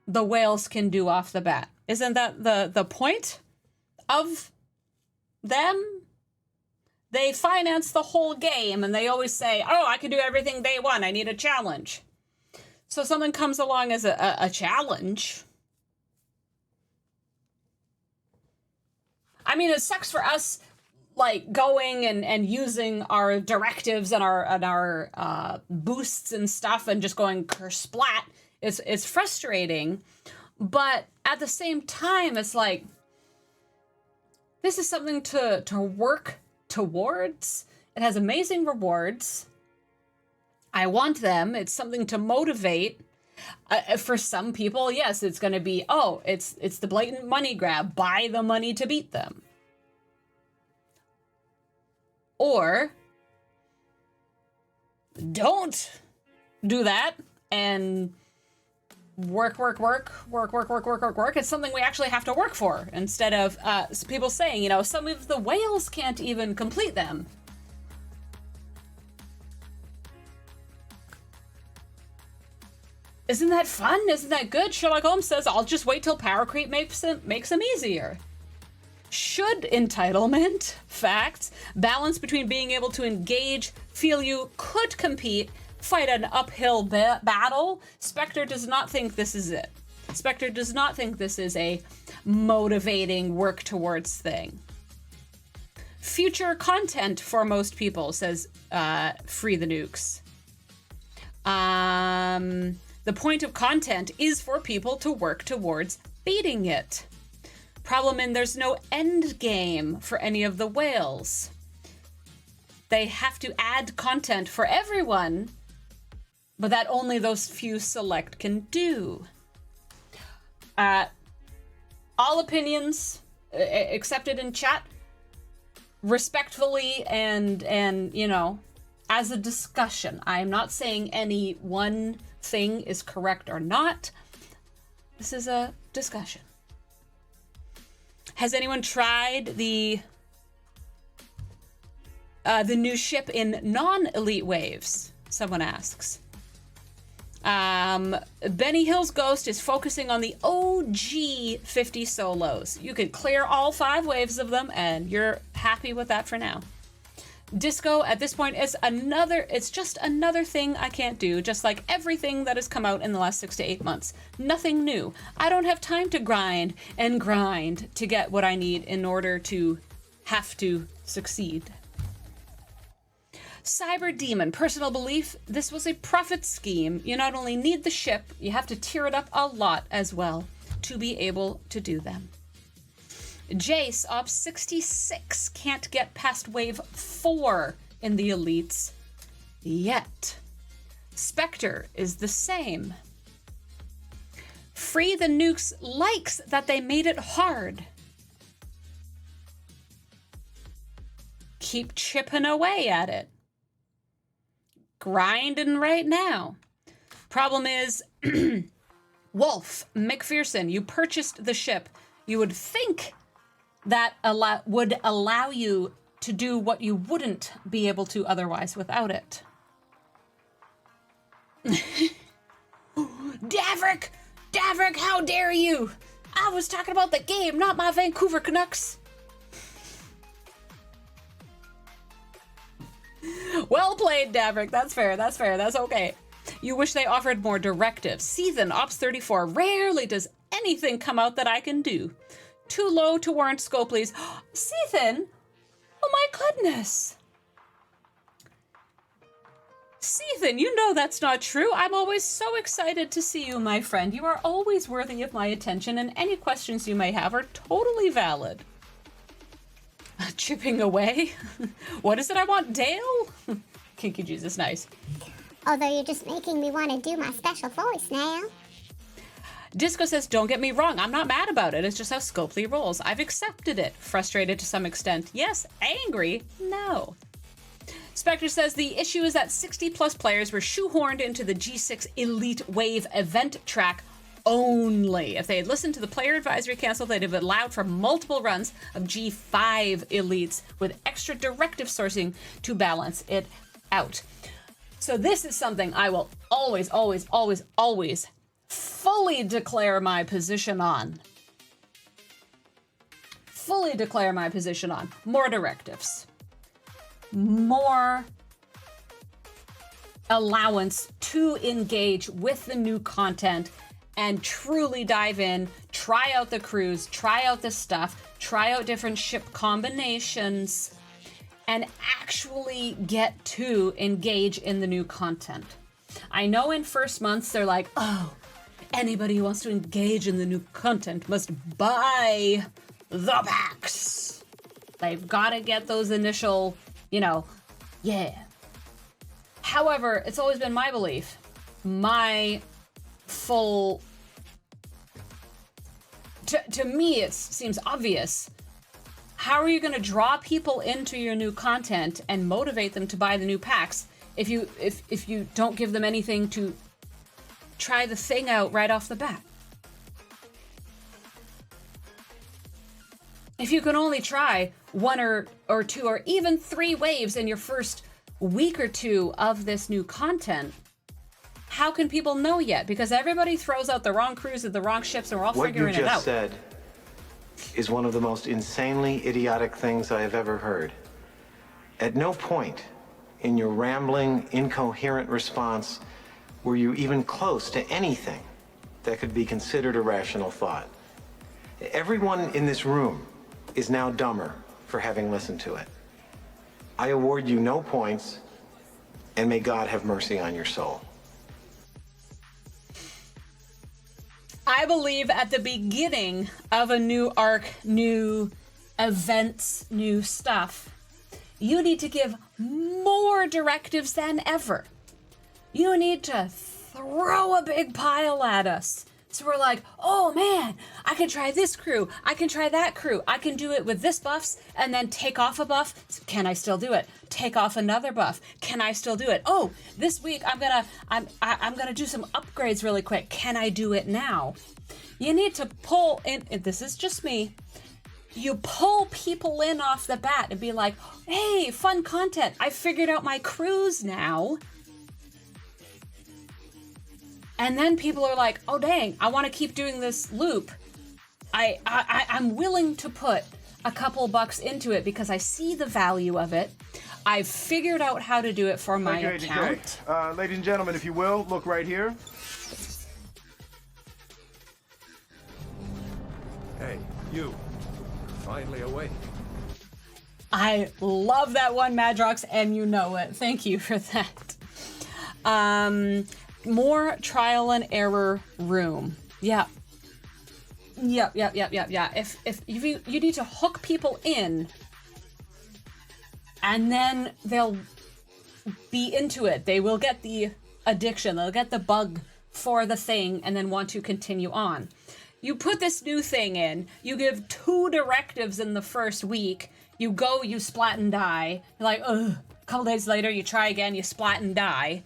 the whales can do off the bat? Isn't that the point of them? They finance the whole game and they always say, oh, I can do everything day one. I need a challenge. So something comes along as a challenge. I mean, it sucks for us, like, going and using our directives and our boosts and stuff and just going kersplat. It's frustrating. But at the same time, it's like, this is something to work towards. It has amazing rewards. I want them. It's something to motivate. For some people, yes, it's going to be, oh, it's the blatant money grab. Buy the money to beat them. Or don't do that and work. It's something we actually have to work for instead of people saying, you know, some of the whales can't even complete them. Isn't that fun? Isn't that good? Sherlock Holmes says, I'll just wait till power creep makes them easier. Should entitlement, facts, balance between being able to engage, feel you could compete, fight an uphill battle? Spectre does not think this is it. Spectre does not think this is a motivating work towards thing. Future content for most people, says Free the Nukes. The point of content is for people to work towards beating it. Problem in there's no end game for any of the whales. They have to add content for everyone, but that only those few select can do. All opinions accepted in chat respectfully and you know, as a discussion. I am not saying any one thing is correct or not. This is a discussion. Has anyone tried the new ship in non-elite waves? Someone asks. Benny Hill's Ghost is focusing on the OG 50 solos. You could clear all 5 waves of them and you're happy with that for now. Disco at this point is it's just another thing I can't do, just like everything that has come out in the last 6 to 8 months. Nothing new. I don't have time to grind and grind to get what I need in order to have to succeed. Cyber Demon, personal belief, this was a profit scheme. You not only need the ship, you have to tier it up a lot as well to be able to do them. Jace, Ops 66, can't get past wave 4 in the elites yet. Spectre is the same. Free the Nukes likes that they made it hard. Keep chipping away at it. Grinding right now. Problem is, Wolf McPherson, you purchased the ship. You would think that would allow you to do what you wouldn't be able to otherwise without it. Davrick, how dare you? I was talking about the game, not my Vancouver Canucks. Well played, Davrick. That's fair. That's okay. You wish they offered more directives. Seethan, Ops 34. Rarely does anything come out that I can do. Too low to warrant Scopely's. Seethan? Oh my goodness. Seethan, you know that's not true. I'm always so excited to see you, my friend. You are always worthy of my attention, and any questions you may have are totally valid. Chipping away? What is it I want, Dale? Kinky Jesus, nice. Although you're just making me want to do my special voice now. Disco says, don't get me wrong, I'm not mad about it. It's just how Scopely rolls. I've accepted it. Frustrated to some extent. Yes. Angry? No. Spectre says, the issue is that 60 plus players were shoehorned into the G6 Elite Wave event track only. If they had listened to the Player Advisory Council, they'd have allowed for multiple runs of G5 elites with extra directive sourcing to balance it out. So this is something I will always fully declare my position on. More directives. More allowance to engage with the new content and truly dive in, try out the crews, try out the stuff, try out different ship combinations, and actually get to engage in the new content. I know in first months they're like, oh, anybody who wants to engage in the new content must buy the packs. They've got to get those initial, yeah. However, it's always been my belief, my full... To me, it seems obvious. How are you going to draw people into your new content and motivate them to buy the new packs if you don't give them anything to try the thing out right off the bat? If you can only try 1 or 2 or even 3 waves in your first week or 2 of this new content, how can people know yet? Because everybody throws out the wrong crews and the wrong ships and we're all figuring it out. What you just said is one of the most insanely idiotic things I have ever heard. At no point in your rambling, incoherent response were you even close to anything that could be considered a rational thought. Everyone in this room is now dumber for having listened to it. I award you no points, and may God have mercy on your soul. I believe at the beginning of a new arc, new events, new stuff, you need to give more directives than ever. You need to throw a big pile at us. So we're like, oh man, I can try this crew. I can try that crew. I can do it with this buffs and then take off a buff. Can I still do it? Take off another buff. Can I still do it? Oh, this week I'm gonna do some upgrades really quick. Can I do it now? You need to pull in, this is just me. You pull people in off the bat and be like, hey, fun content. I figured out my crews now. And then people are like, oh dang, I want to keep doing this loop. I'm willing to put a couple bucks into it because I see the value of it. I've figured out how to do it for my account. Ladies and gentlemen, if you will, look right here. Hey, you. Finally awake. I love that one, Madrox, and you know it. Thank you for that. More trial and error room. Yeah. Yep. If you need to hook people in, and then they'll be into it. They will get the addiction. They'll get the bug for the thing and then want to continue on. You put this new thing in. You give 2 directives in the first week. You go, you splat and die. You're like, ugh. A couple days later, you try again, you splat and die.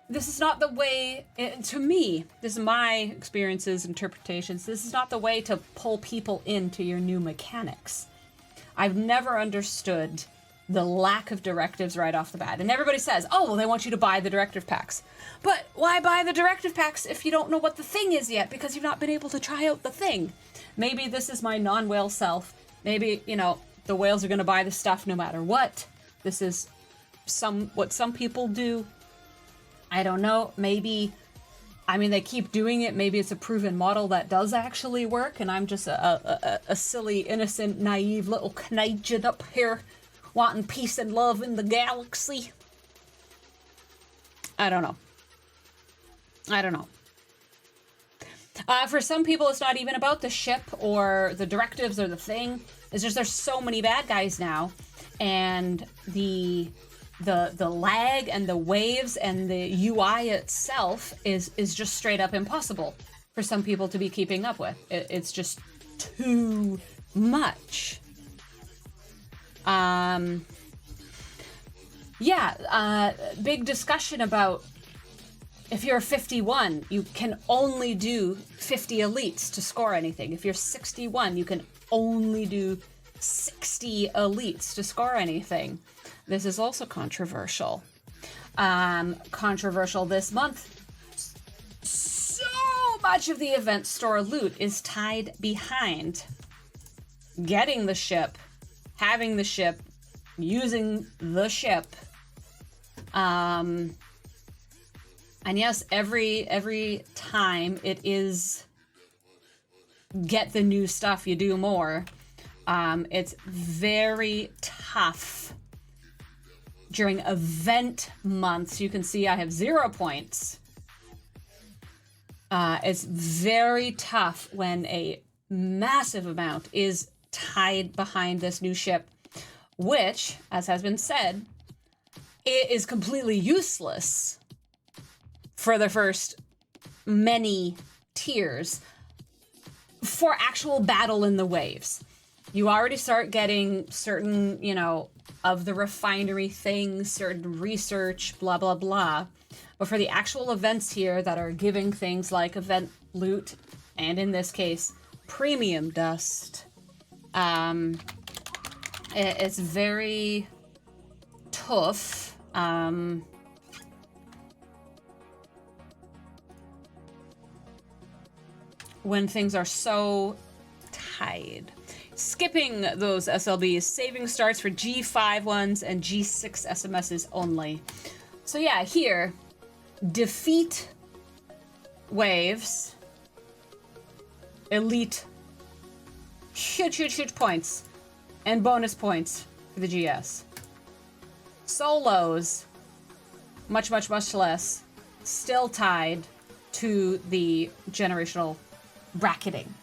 This is not the way, to me, this is my experiences, interpretations, this is not the way to pull people into your new mechanics. I've never understood the lack of directives right off the bat. And everybody says, oh, well, they want you to buy the directive packs. But why buy the directive packs if you don't know what the thing is yet, because you've not been able to try out the thing? Maybe this is my non-whale self. Maybe, you know, the whales are going to buy the stuff no matter what. This is what some people do. I don't know, maybe, I mean, they keep doing it. Maybe it's a proven model that does actually work, and I'm just a silly, innocent, naive little Canadian up here wanting peace and love in the galaxy. I don't know. For some people, it's not even about the ship or the directives or the thing. It's just there's so many bad guys now, and the lag and the waves and the UI itself is just straight up impossible for some people to be keeping up with. It's just too much. Big discussion about if you're 51, you can only do 50 elites to score anything. If you're 61, you can only do 60 elites to score anything. This is also controversial. Controversial this month. So much of the event store loot is tied behind getting the ship, having the ship, using the ship. And yes, every time it is get the new stuff, you do more. It's very tough during event months. You can see I have 0 points. It's very tough when a massive amount is tied behind this new ship, which, as has been said, it is completely useless for the first many tiers for actual battle in the waves. You already start getting certain, of the refinery things, certain research, blah, blah, blah. But for the actual events here that are giving things like event loot, and in this case, premium dust, it's very tough. When things are so tied. Skipping those SLBs, saving starts for G5 ones and G6 SMSs only. So yeah, here, defeat waves, elite, huge points, and bonus points for the GS. Solos, much less, still tied to the generational bracketing.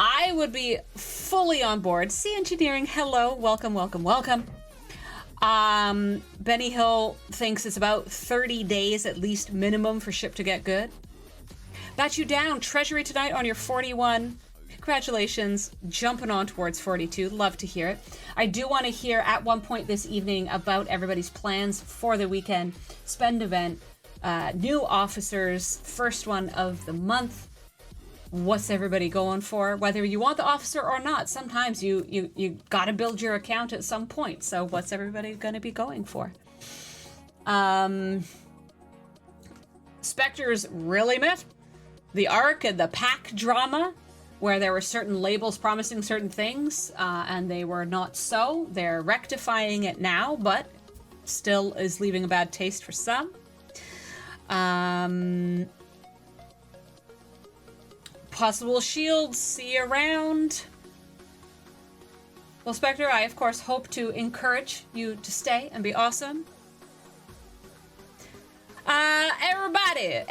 I would be fully on board. Sea Engineering, hello, welcome. Benny Hill thinks it's about 30 days at least minimum for ship to get good. Bat you down. Treasury tonight on your 41. Congratulations. Jumping on towards 42. Love to hear it. I do want to hear at one point this evening about everybody's plans for the weekend. Spend event. New officers. First one of the month. What's everybody going for? Whether you want the officer or not, sometimes you got to build your account at some point. So what's everybody going to be going for? Spectres really met the Ark and the Pack drama, where there were certain labels promising certain things, and they were not so. They're rectifying it now, but still is leaving a bad taste for some. Possible shields, see you around. Well, Spectre, I of course hope to encourage you to stay and be awesome. Everybody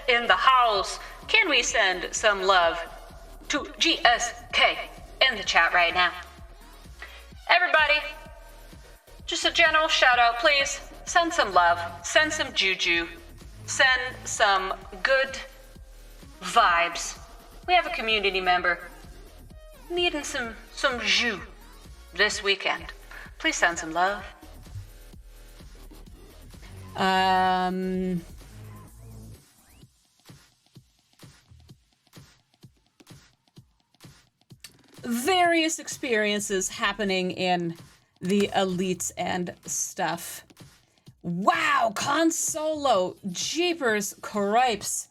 in the house, can we send some love to GSK in the chat right now? Everybody, just a general shout out, please. Send some love, send some juju, send some good vibes. We have a community member needing some jus this weekend. Please send some love. Various experiences happening in the elites and stuff. Wow, Consolo, jeepers cripes.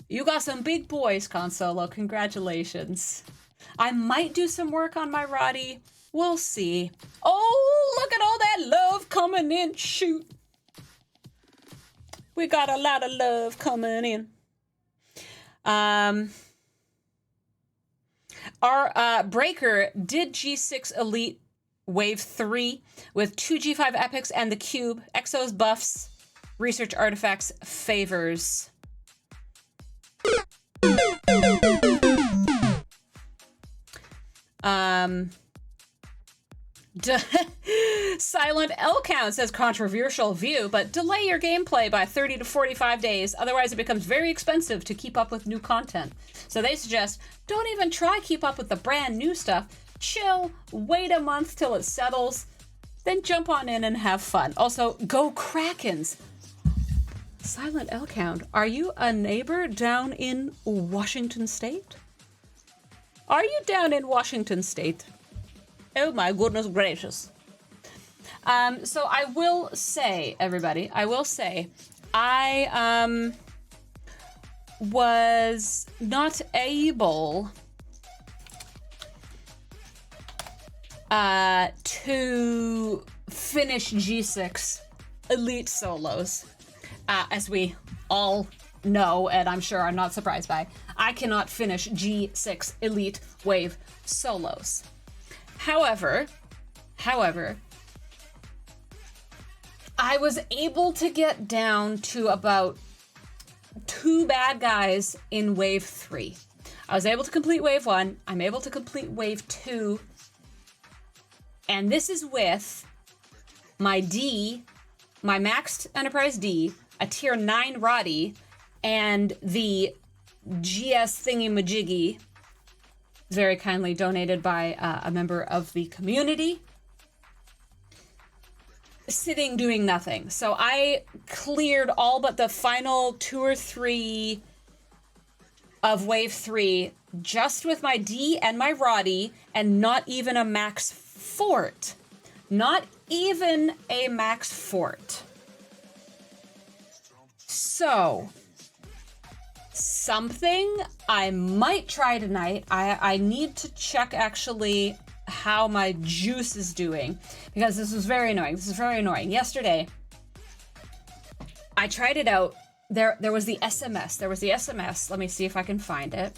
You got some big boys, Consolo. Congratulations. I might do some work on my Roddy. We'll see. Oh, look at all that love coming in. Shoot. We got a lot of love coming in. Our Breaker did G6 Elite Wave 3 with 2 G5 Epics and the Cube, Exos buffs, research artifacts, favors. Silent L Count says controversial view, but delay your gameplay by 30 to 45 days. Otherwise, it becomes very expensive to keep up with new content. So they suggest don't even try keep up with the brand new stuff. Chill, wait a month till it settles, then jump on in and have fun. Also, go Krakens. Silent L Count, are you a neighbor down in Washington State? Are you down in Washington State? Oh my goodness gracious. So I will say, everybody, I was not able to finish G6 Elite solos. As we all know, and I'm sure are not surprised by, I cannot finish G6 Elite Wave solos. However, I was able to get down to about 2 bad guys in Wave 3. I was able to complete Wave 1. I'm able to complete Wave 2. And this is with my D, my maxed Enterprise D, a Tier 9 Roddy, and the GS thingy-majiggy, very kindly donated by a member of the community, sitting doing nothing. So I cleared all but the final 2 or 3 of Wave 3 just with my D and my Roddy, and not even a max fort. Not even a max fort. So, something I might try tonight. I need to check actually how my juice is doing, because this is very annoying. Yesterday, I tried it out. There was the SMS. Let me see if I can find it.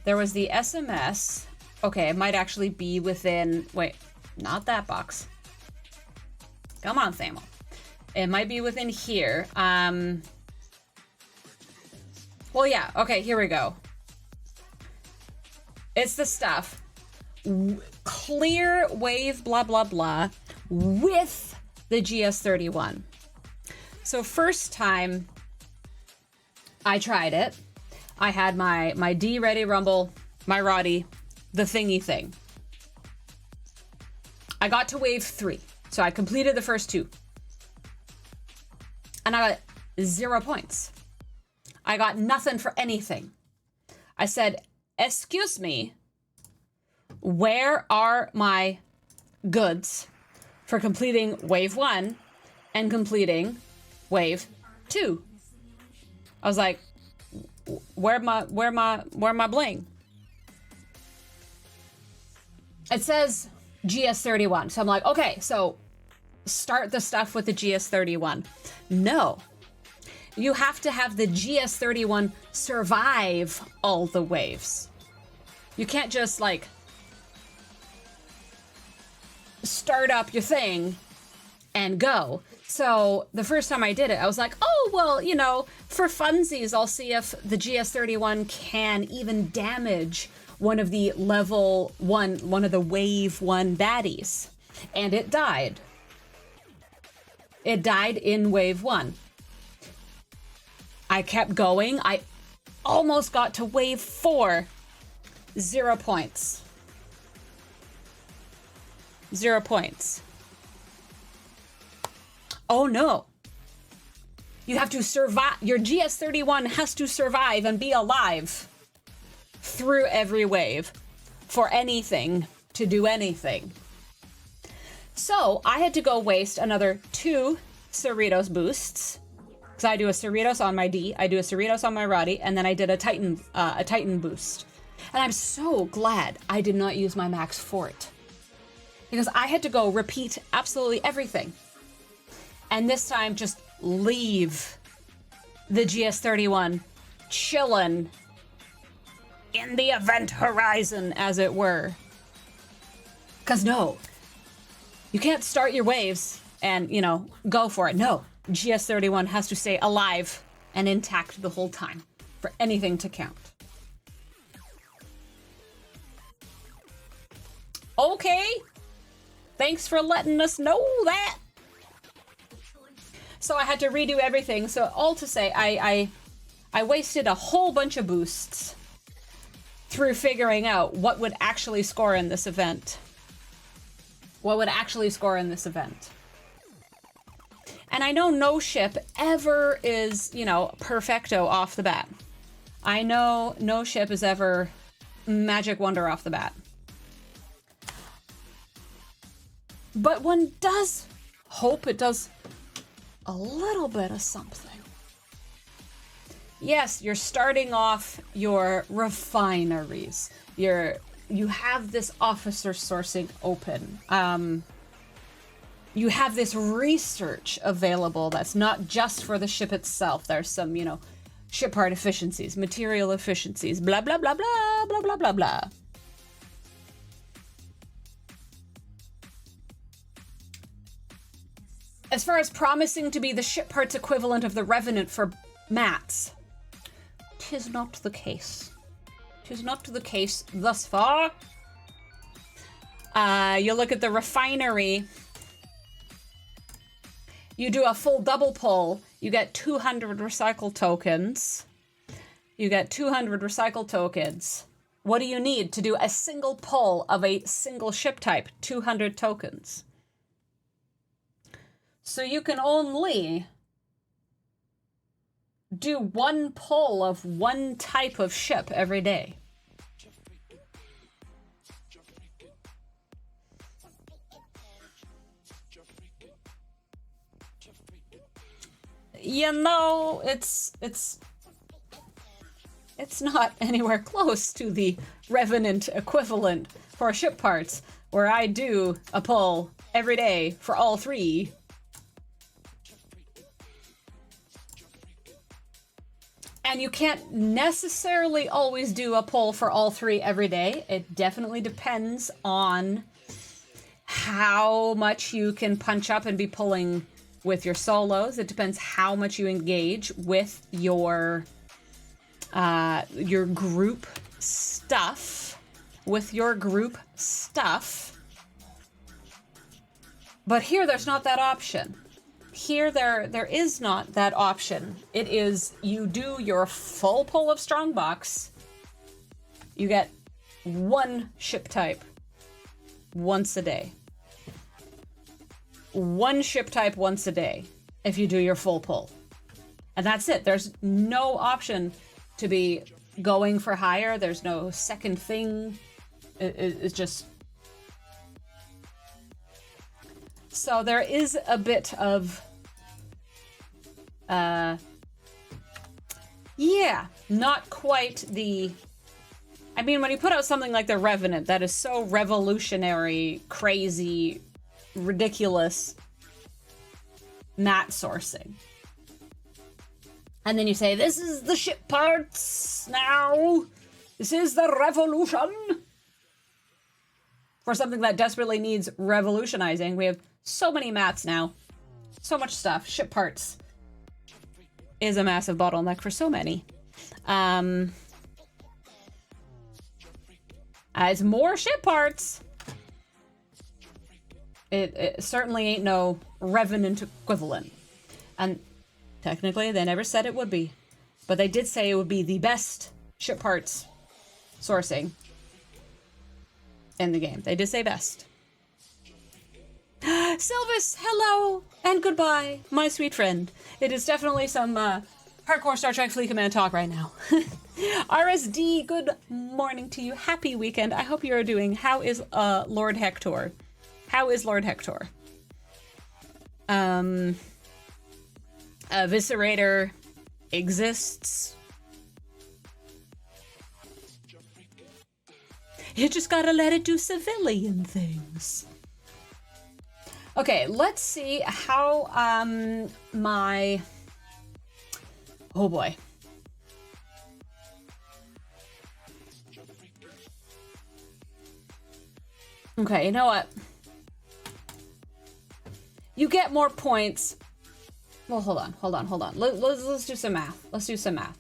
There was the SMS. Okay, it might actually be within... Wait, not that box. Come on, Samuel. It might be within here. Well, yeah. Okay, here we go. It's the stuff. clear wave blah blah blah with the GS31. So first time I tried it, I had my D Ready Rumble, my Roddy, the thingy thing. I got to wave 3, so I completed the first 2. And I got 0 points. I got nothing for anything. I said, excuse me, where are my goods for completing wave 1 and completing wave 2? I was like, where my bling? It says GS31. So I'm like, okay, so start the stuff with the GS31. No. You have to have the GS31 survive all the waves. You can't just like start up your thing and go. So the first time I did it, I was like, oh, well, you know, for funsies, I'll see if the GS31 can even damage one of the level 1, one of the wave 1 baddies. And it died. It died in wave 1. I kept going. I almost got to wave 4. 0 points. 0 points. Oh no. You have to survive. Your GS31 has to survive and be alive through every wave for anything to do anything. So I had to go waste another 2 Cerritos boosts. Because I do a Cerritos on my D, I do a Cerritos on my Roddy, and then I did a Titan boost. And I'm so glad I did not use my max for it. Because I had to go repeat absolutely everything. And this time just leave the GS31 chillin' in the event horizon, as it were. Because no, you can't start your waves and, you know, go for it. No, GS31 has to stay alive and intact the whole time for anything to count. Okay, thanks for letting us know that. So I had to redo everything. So all to say, I wasted a whole bunch of boosts through figuring out what would actually score in this event. What would actually score in this event. And I know no ship ever is, you know, perfecto off the bat. I know no ship is ever magic wonder off the bat. But one does hope it does a little bit of something. Yes, you're starting off your refineries. You have this officer sourcing open. You have this research available that's not just for the ship itself. There's some, you know, ship part efficiencies, material efficiencies, blah, blah, blah, blah, blah, blah, blah, blah. As far as promising to be the ship parts equivalent of the Revenant for mats, 'tis not the case. 'Tis not the case thus far. You look at the refinery. You do a full double pull. You get 200 recycle tokens. You get 200 recycle tokens. What do you need to do a single pull of a single ship type? 200 tokens. So you can only do one pull of one type of ship every day. You know, it's not anywhere close to the Revenant equivalent for ship parts, where I do a pull every day for all 3. And you can't necessarily always do a pull for all 3 every day. It definitely depends on how much you can punch up and be pulling with your solos. It depends how much you engage with your group stuff. with your group stuff. But here, there's not that option. Here, there is not that option. It is, you do your full pull of Strongbox. You get one ship type once a day. One ship type once a day if you do your full pull. And that's it. There's no option to be going for higher. There's no second thing. It's just... So there is a bit of... yeah, not quite the... I mean, when you put out something like the Revenant that is so revolutionary, crazy, ridiculous mat sourcing, and then you say, this is the ship parts now, this is the revolution, for something that desperately needs revolutionizing. We have so many mats now, so much stuff. Ship parts is a massive bottleneck for so many. As more ship parts, it certainly ain't no Revenant equivalent. And technically, they never said it would be. But they did say it would be the best ship parts sourcing in the game. They did say best. Sylvis, hello and goodbye, my sweet friend. It is definitely some hardcore Star Trek Fleet Command talk right now. RSD, good morning to you. Happy weekend. I hope you're doing. How is Lord Hector? How is Lord Hector? Eviscerator exists. You just gotta let it do civilian things. Okay, let's see how my... Oh boy. Okay, you know what? You get more points. Well, hold on. Let's do some math. Let's do some math.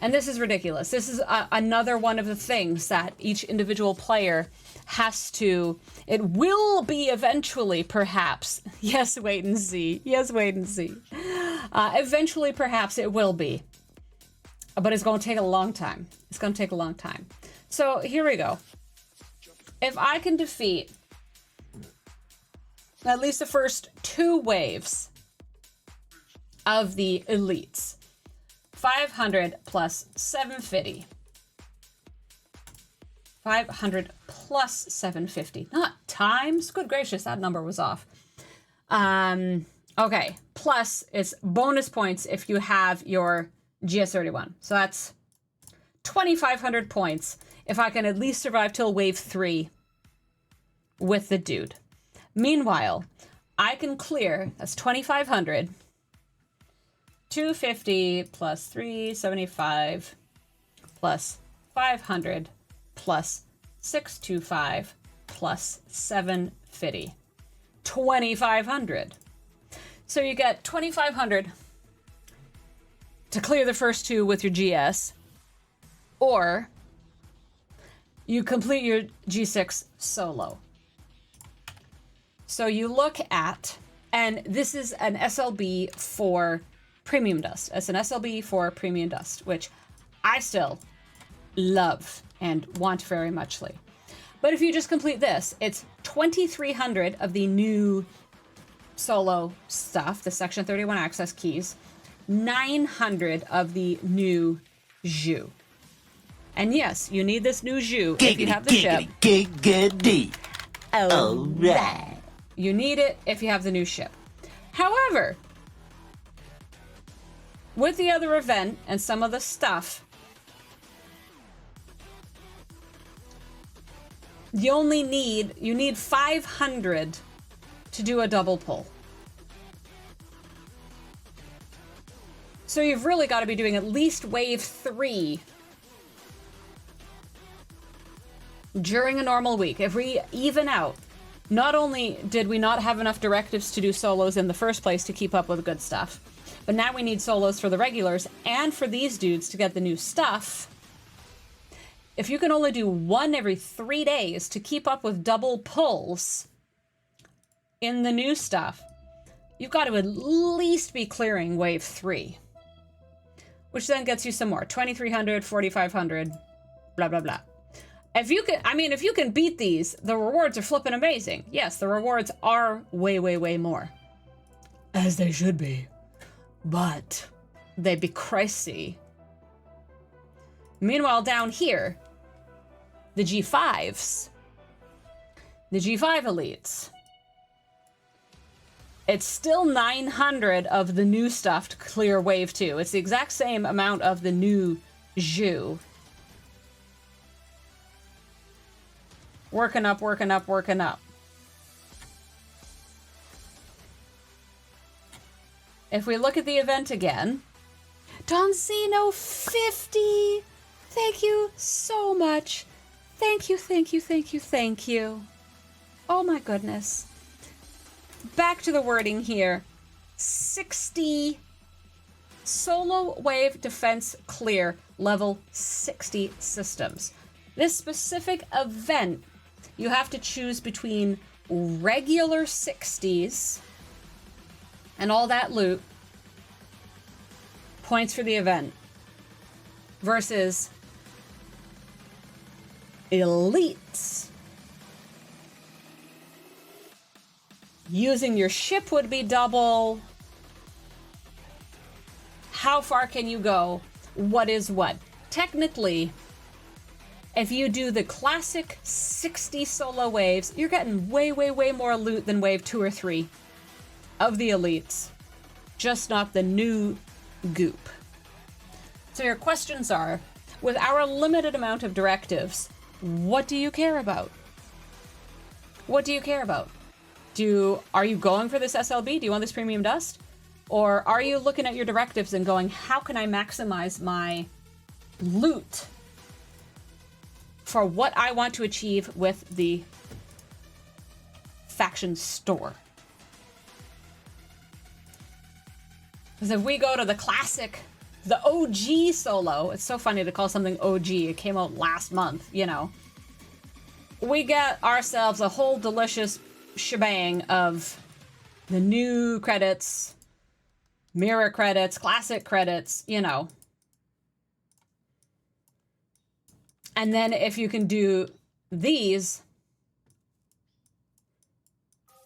And this is ridiculous. This is another one of the things that each individual player has to... It will be eventually, perhaps. Yes, wait and see. Yes, wait and see. Eventually, perhaps it will be. But it's going to take a long time. It's going to take a long time. So, here we go. If I can defeat at least the first 2 waves of the elites, 500 plus 750. 500 plus 750. Not times. Good gracious, that number was off. Okay. Plus, it's bonus points if you have your GS31. So that's 2,500 points if I can at least survive till wave 3 with the dude. Meanwhile, I can clear, that's 2,500, 250 plus 375 plus 500 plus 625 plus 750. 2,500. So you get 2,500 to clear the first 2 with your GS, or you complete your G6 solo. So you look at, and this is an SLB for Premium Dust. It's an SLB for Premium Dust, which I still love and want very muchly. But if you just complete this, it's 2,300 of the new solo stuff, the Section 31 access keys, 900 of the new Zhu. And yes, you need this new Zhu if you have the ship. Giggity. All right. You need it if you have the new ship. However, with the other event and some of the stuff, you need 500 to do a double pull. So you've really got to be doing at least wave 3 during a normal week. If we even out, not only did we not have enough directives to do solos in the first place to keep up with the good stuff, but now we need solos for the regulars and for these dudes to get the new stuff. if you can only do one every 3 days to keep up with double pulls in the new stuff, you've got to at least be clearing wave 3. Which then gets you some more. 2,300, 4,500, blah, blah, blah. If you can, I mean, if you can beat these, the rewards are flipping amazing. Yes, the rewards are way, way, way more. As they should be. But they'd be pricey. Meanwhile, down here, the G5s, the G5 elites, it's still 900 of the new stuff to clear wave 2. It's the exact same amount of the new Zhu. Working up, working up, working up. If we look at the event again, Don Zeno 50. Thank you so much. Thank you, thank you, thank you, thank you. Oh my goodness. Back to the wording here. 60 solo wave defense clear level 60 systems. This specific event, you have to choose between regular 60s and all that loot, points for the event, versus elites. Using your ship would be double. How far can you go? What is what? Technically, if you do the classic 60 solo waves, you're getting way, way, way more loot than wave 2 or 3 of the elites. Just not the new goop. So your questions are, with our limited amount of directives, what do you care about? What do you care about? Are you going for this SLB? Do you want this premium dust? Or are you looking at your directives and going, how can I maximize my loot for what I want to achieve with the faction store? Because if we go to the classic, the OG solo, it's so funny to call something OG. It came out last month, you know. We get ourselves a whole delicious shebang of the new credits, mirror credits, classic credits, you know. And then if you can do these,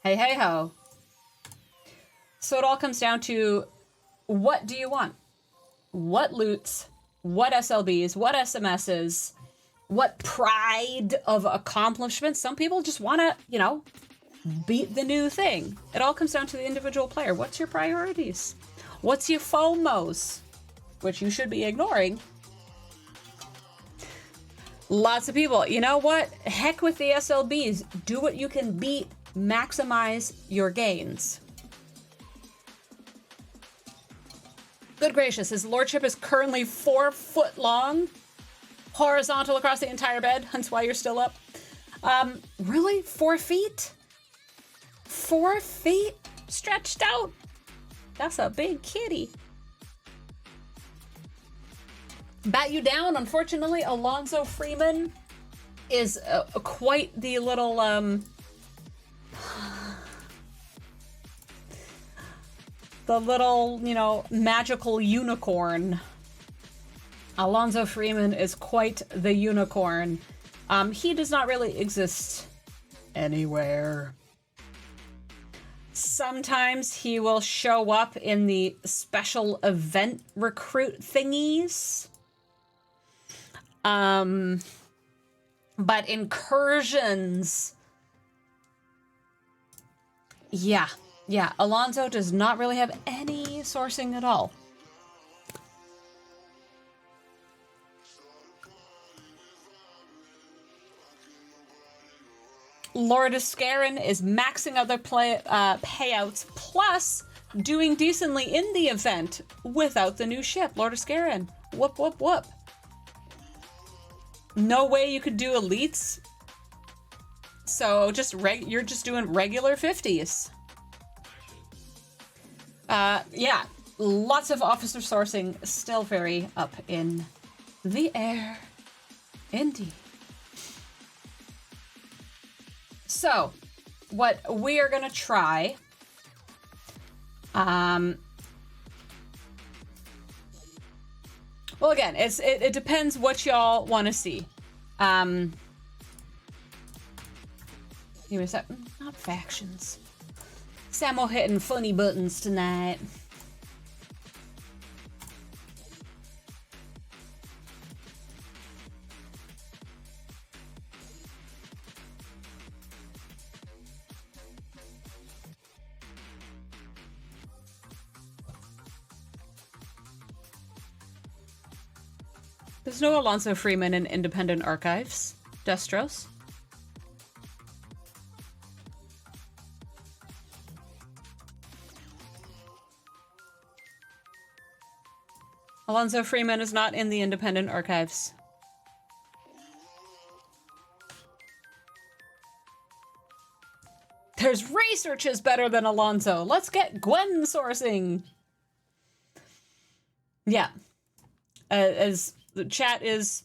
hey, hey, ho. So it all comes down to, what do you want? What loots, what SLBs, what SMSs, what pride of accomplishments. Some people just want to, you know, beat the new thing. It all comes down to the individual player. What's your priorities? What's your FOMOs? Which you should be ignoring. Lots of people, you know what? Heck with the SLBs. Do what you can beat. Maximize your gains. Good gracious, his lordship is currently 4 foot long. Horizontal across the entire bed, hence why you're still up. Really? 4 feet? 4 feet? Stretched out? That's a big kitty. Bat you down, unfortunately, Alonzo Freeman is quite the little, the little, you know, magical unicorn. Alonzo Freeman is quite the unicorn. He does not really exist anywhere. Sometimes he will show up in the special event recruit thingies. But incursions, yeah, Alonzo does not really have any sourcing at all. Lord Iscarin is maxing out their payouts, plus doing decently in the event without the new ship. Lord Iscarin, whoop, whoop, whoop. No way you could do elites. So just you're just doing regular 50s. Yeah, lots of officer sourcing still very up in the air. Indeed. So, what we are gonna try, well, again, it depends what y'all want to see. Give me a sec. Not factions. Samo hitting funny buttons tonight. There's no Alonzo Freeman in Independent Archives. Destros. Alonzo Freeman is not in the Independent Archives. There's research is better than Alonzo. Let's get Gwen sourcing. Yeah. As the chat is,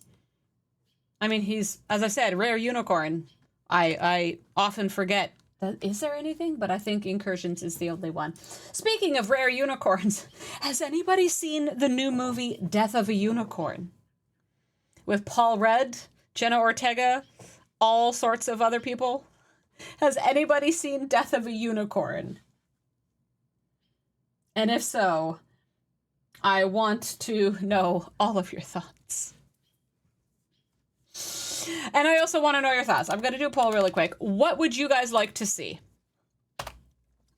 I mean, he's, as I said, rare unicorn. I often forget that, is there anything? But I think Incursions is the only one. Speaking of rare unicorns, has anybody seen the new movie Death of a Unicorn? With Paul Rudd, Jenna Ortega, all sorts of other people? Has anybody seen Death of a Unicorn? And if so, I want to know all of your thoughts. And I also want to know your thoughts. I'm going to do a poll really quick. What would you guys like to see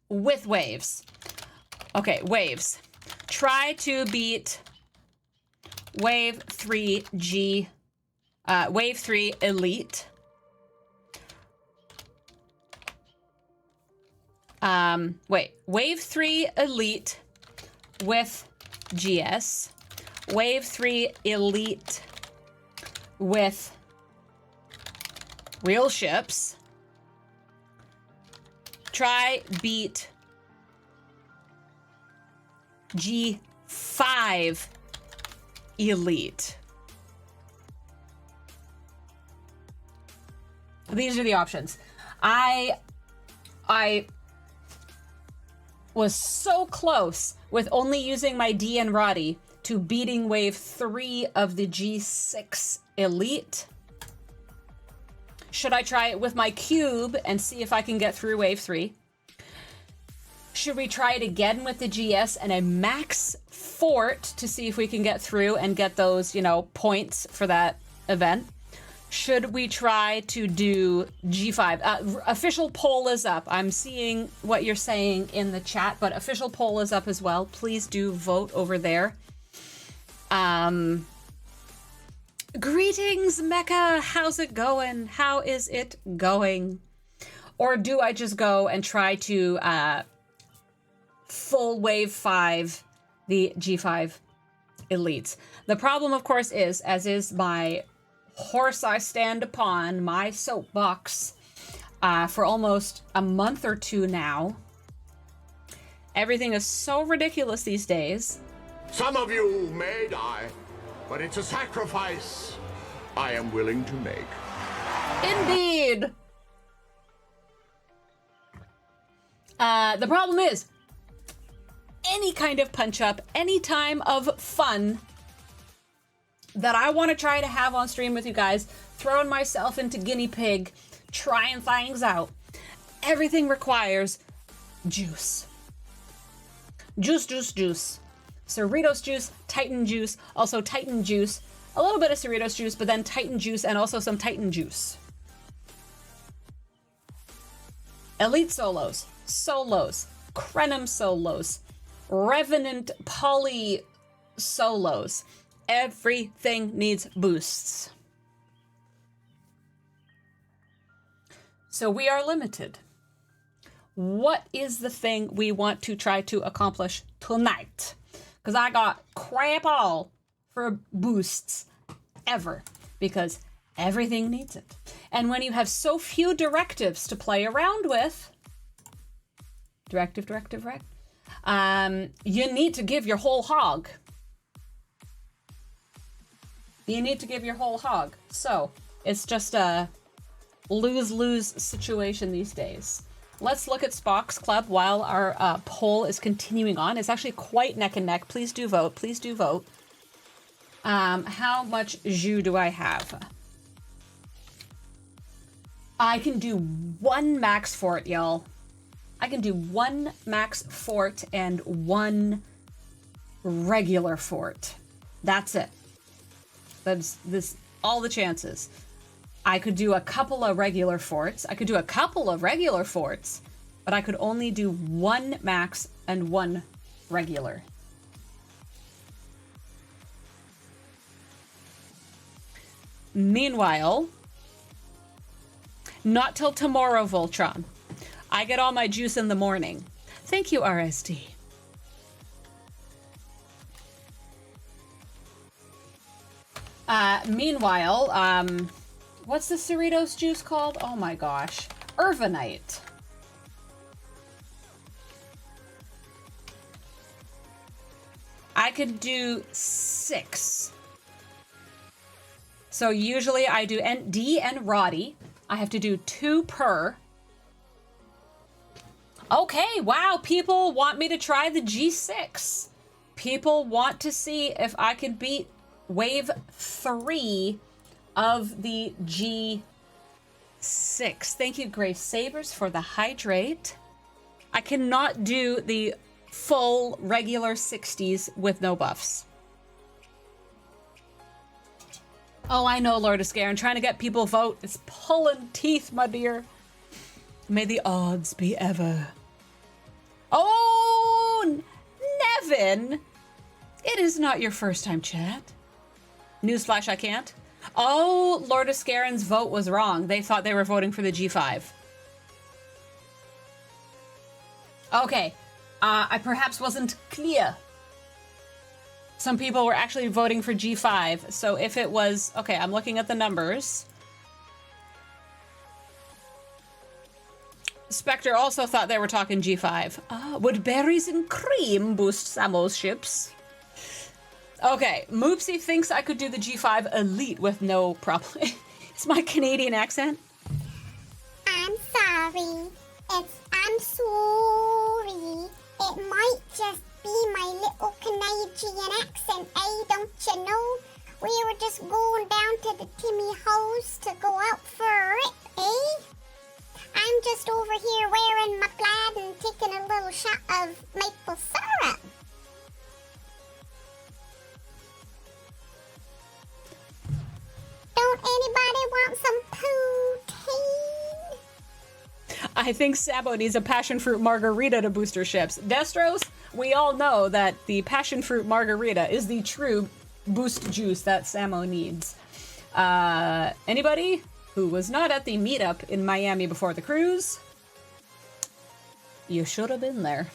with waves? Okay, waves. Try to beat Wave 3G, Wave 3 Elite. Wave 3 Elite with GS. Wave 3 Elite with real ships. Try beat G5 Elite. These are the options. I was so close with only using my D and Roddy to beating Wave 3 of the G6 Elite. Should I try it with my cube and see if I can get through Wave 3? Should we try it again with the GS and a max fort to see if we can get through and get those, you know, points for that event? Should we try to do G5? Official poll is up. I'm seeing what you're saying in the chat, but official poll is up as well. Please do vote over there. Greetings, Mecca. How's it going? How is it going? Or do I just go and try to full Wave 5 the G5 Elites? The problem, of course, is, as is my horse I stand upon, my soapbox, for almost a month or two now. Everything is so ridiculous these days. Some of you may die, but it's a sacrifice I am willing to make. Indeed. The problem is, any kind of punch-up, any time of fun that I want to try to have on stream with you guys, throwing myself into guinea pig, trying things out, everything requires juice. Juice, juice, juice. Cerritos juice, Titan juice, also Titan juice, a little bit of Cerritos juice, but then Titan juice and also some Titan juice. Elite solos, Krenim solos, Revenant Poly solos. Everything needs boosts. So we are limited. What is the thing we want to try to accomplish tonight? Because I got crap all for boosts ever, because everything needs it. And when you have so few directives to play around with, you need to give your whole hog. You need to give your whole hog. So, it's just a lose-lose situation these days. Let's look at Spock's Club while our poll is continuing on. It's actually quite neck and neck. Please do vote. Please do vote. How much jus do I have? I can do 1 max fort, y'all. I can do 1 max fort and 1 regular fort. That's it. That's this all the chances. I could do a couple of regular forts. I could do a couple of regular forts, but I could only do 1 max and 1 regular. Meanwhile, not till tomorrow, Voltron. I get all my juice in the morning. Thank you, RSD. Meanwhile, what's the Cerritos juice called? Oh my gosh. Irvinite. I could do 6. So usually I do D and Roddy. I have to do 2 per. Okay, wow, people want me to try the G6. People want to see if I can beat wave 3 of the G6. Thank you, Grace Sabers, for the hydrate. I cannot do the full regular 60s with no buffs. Oh, I know, Lord of Scare. I'm trying to get people vote. It's pulling teeth, my dear. May the odds be ever. Oh, Nevin! It is not your first time, chat. Newsflash, I can't. Oh, Lord of Scaren's vote was wrong. They thought they were voting for the G5. Okay, I perhaps wasn't clear. Some people were actually voting for G5, so if it was... Okay, I'm looking at the numbers. Spectre also thought they were talking G5. Would berries and cream boost Samo's ships? Okay, Moopsy thinks I could do the G5 Elite with no problem. It's my Canadian accent. I'm sorry. I'm sorry. It might just be my little Canadian accent, eh? Don't you know? We were just going down to the Timmy Ho's to go out for a rip, eh? I'm just over here wearing my plaid and taking a little shot of maple syrup. Don't anybody want some poutine? I think Sabo needs a passion fruit margarita to boost her ships. Destros, we all know that the passion fruit margarita is the true boost juice that Samo needs. Anybody who was not at the meetup in Miami before the cruise? You should have been there.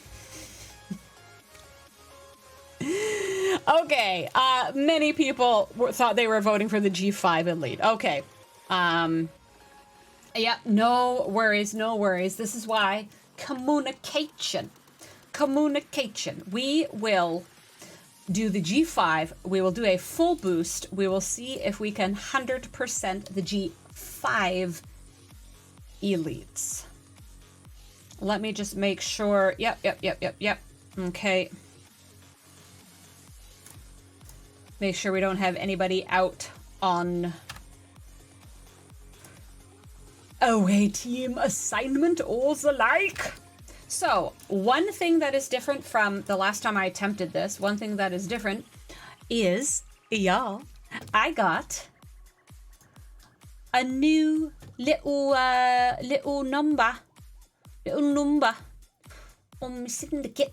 Okay, many people thought they were voting for the G5 Elite. Okay, yeah, no worries, no worries. This is why communication. We will do the G5. We will do a full boost. We will see if we can 100% the G5 elites. Let me just make sure. Yep. Okay. Make sure we don't have anybody out on away team assignment or the like. So, one thing that is different from the last time I attempted this, one thing that is different is, y'all, I got a new little number on my syndicate.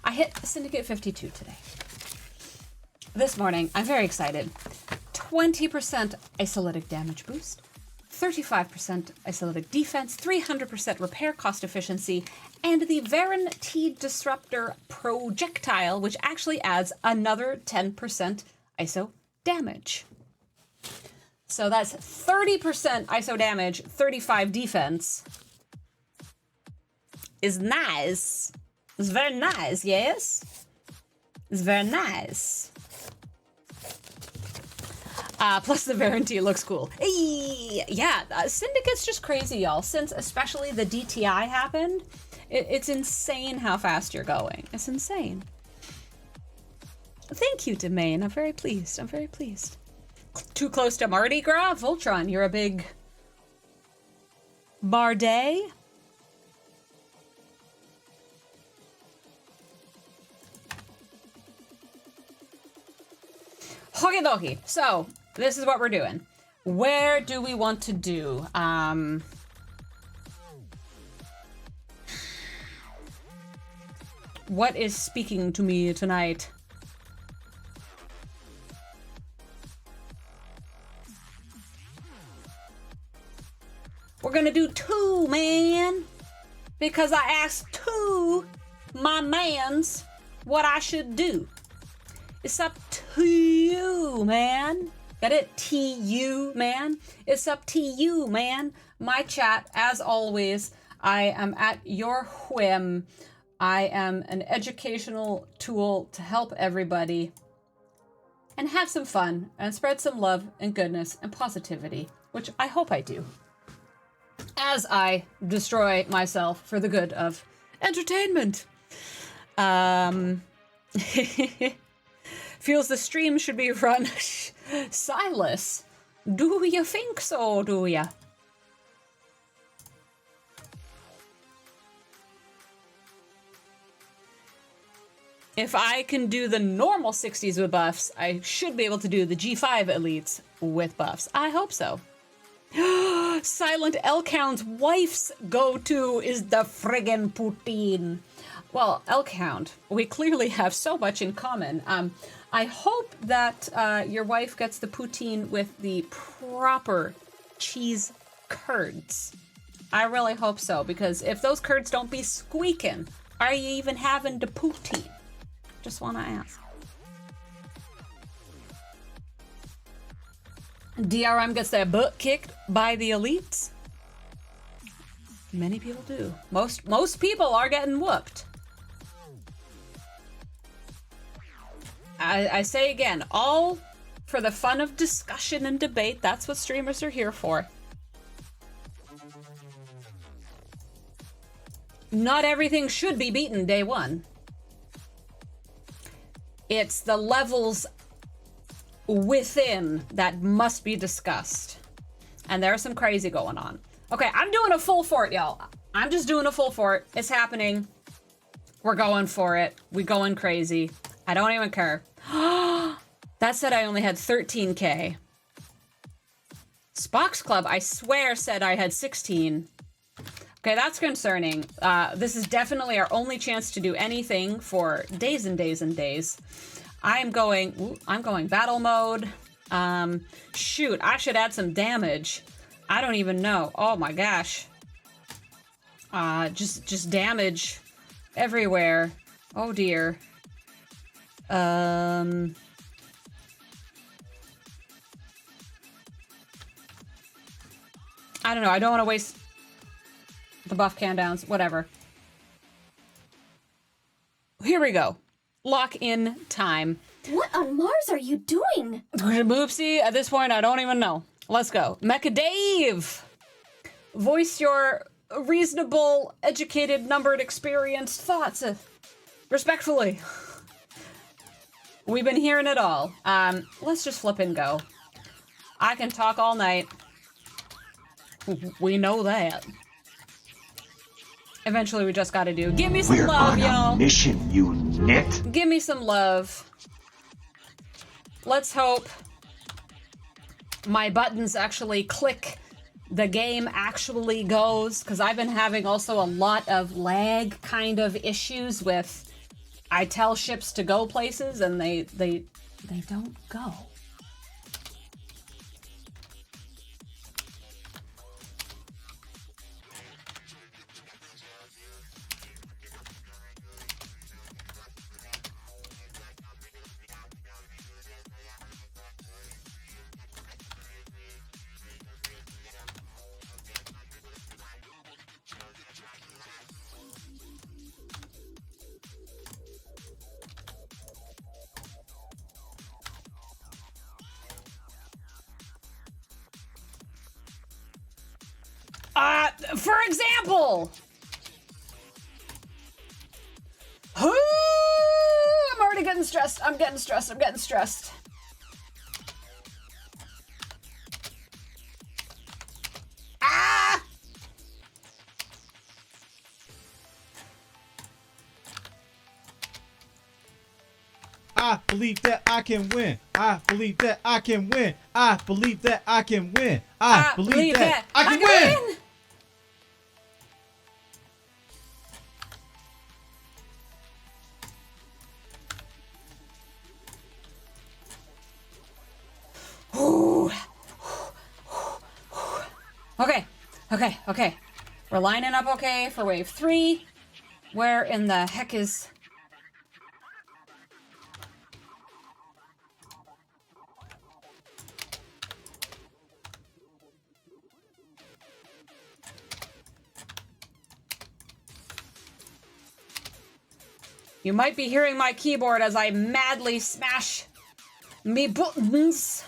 I hit Syndicate 52 today. This morning, I'm very excited. 20% isolytic damage boost, 35% isolytic defense, 300% repair cost efficiency, and the Varen T Disruptor projectile, which actually adds another 10% ISO damage. So that's 30% ISO damage, 35 defense. Is nice. It's very nice, yes? It's very nice. Plus the Varieté looks cool. Hey, yeah, Syndicate's just crazy, y'all. Since especially the DTI happened, it's insane how fast you're going. It's insane. Thank you, Domain. I'm very pleased. I'm very pleased. Too close to Mardi Gras? Voltron, you're a big... Barday? Okie dokie. So, this is what we're doing. Where do we want to do? What is speaking to me tonight? We're gonna do 2, man. Because I asked 2 my mans what I should do. It's up to you, man. Got it? T-U, man. It's up to you, man. My chat, as always, I am at your whim. I am an educational tool to help everybody and have some fun and spread some love and goodness and positivity, which I hope I do, as I destroy myself for the good of entertainment. Feels the stream should be run. Silas, do you think so, do ya? If I can do the normal 60s with buffs, I should be able to do the G5 elites with buffs. I hope so. Silent Elkhound's wife's go-to is the friggin' poutine. Well, Elkhound, we clearly have so much in common. I hope that your wife gets the poutine with the proper cheese curds. I really hope so, because if those curds don't be squeaking, are you even having the poutine? Just want to ask. DRM gets their butt kicked by the elites. Many people do. Most people are getting whooped. I say again, all for the fun of discussion and debate. That's what streamers are here for. Not everything should be beaten day one. It's the levels within that must be discussed. And there's some crazy going on. Okay, I'm doing a full fort, y'all. I'm just doing a full fort. It's happening. We're going for it. We going crazy. I don't even care. That said I only had 13k. Spock's Club, I swear, said I had 16. Okay, that's concerning. This is definitely our only chance to do anything for days and days and days. I'm going battle mode. Shoot, I should add some damage. I don't even know. Oh my gosh. Just damage everywhere. Oh dear. I don't know. I don't want to waste the buff countdowns. Whatever. Here we go. Lock in time. What on Mars are you doing? Boopsie, at this point, I don't even know. Let's go. Mecha Dave! Voice your reasonable, educated, numbered, experienced thoughts. Respectfully. We've been hearing it all. Let's just flip and go. I can talk all night. We know that. Eventually, we just gotta do. Give me some love, y'all. Mission, you nit. Give me some love. Let's hope my buttons actually click. The game actually goes, because I've been having also a lot of lag kind of issues with. I tell ships to go places and they don't go. For example. I'm already getting stressed. I'm getting stressed. I'm getting stressed. Ah! I believe that I can win. I believe that I can win. I believe that I can win. I believe that I can win. Okay. We're lining up okay for wave 3. Where in the heck is... You might be hearing my keyboard as I madly smash me buttons.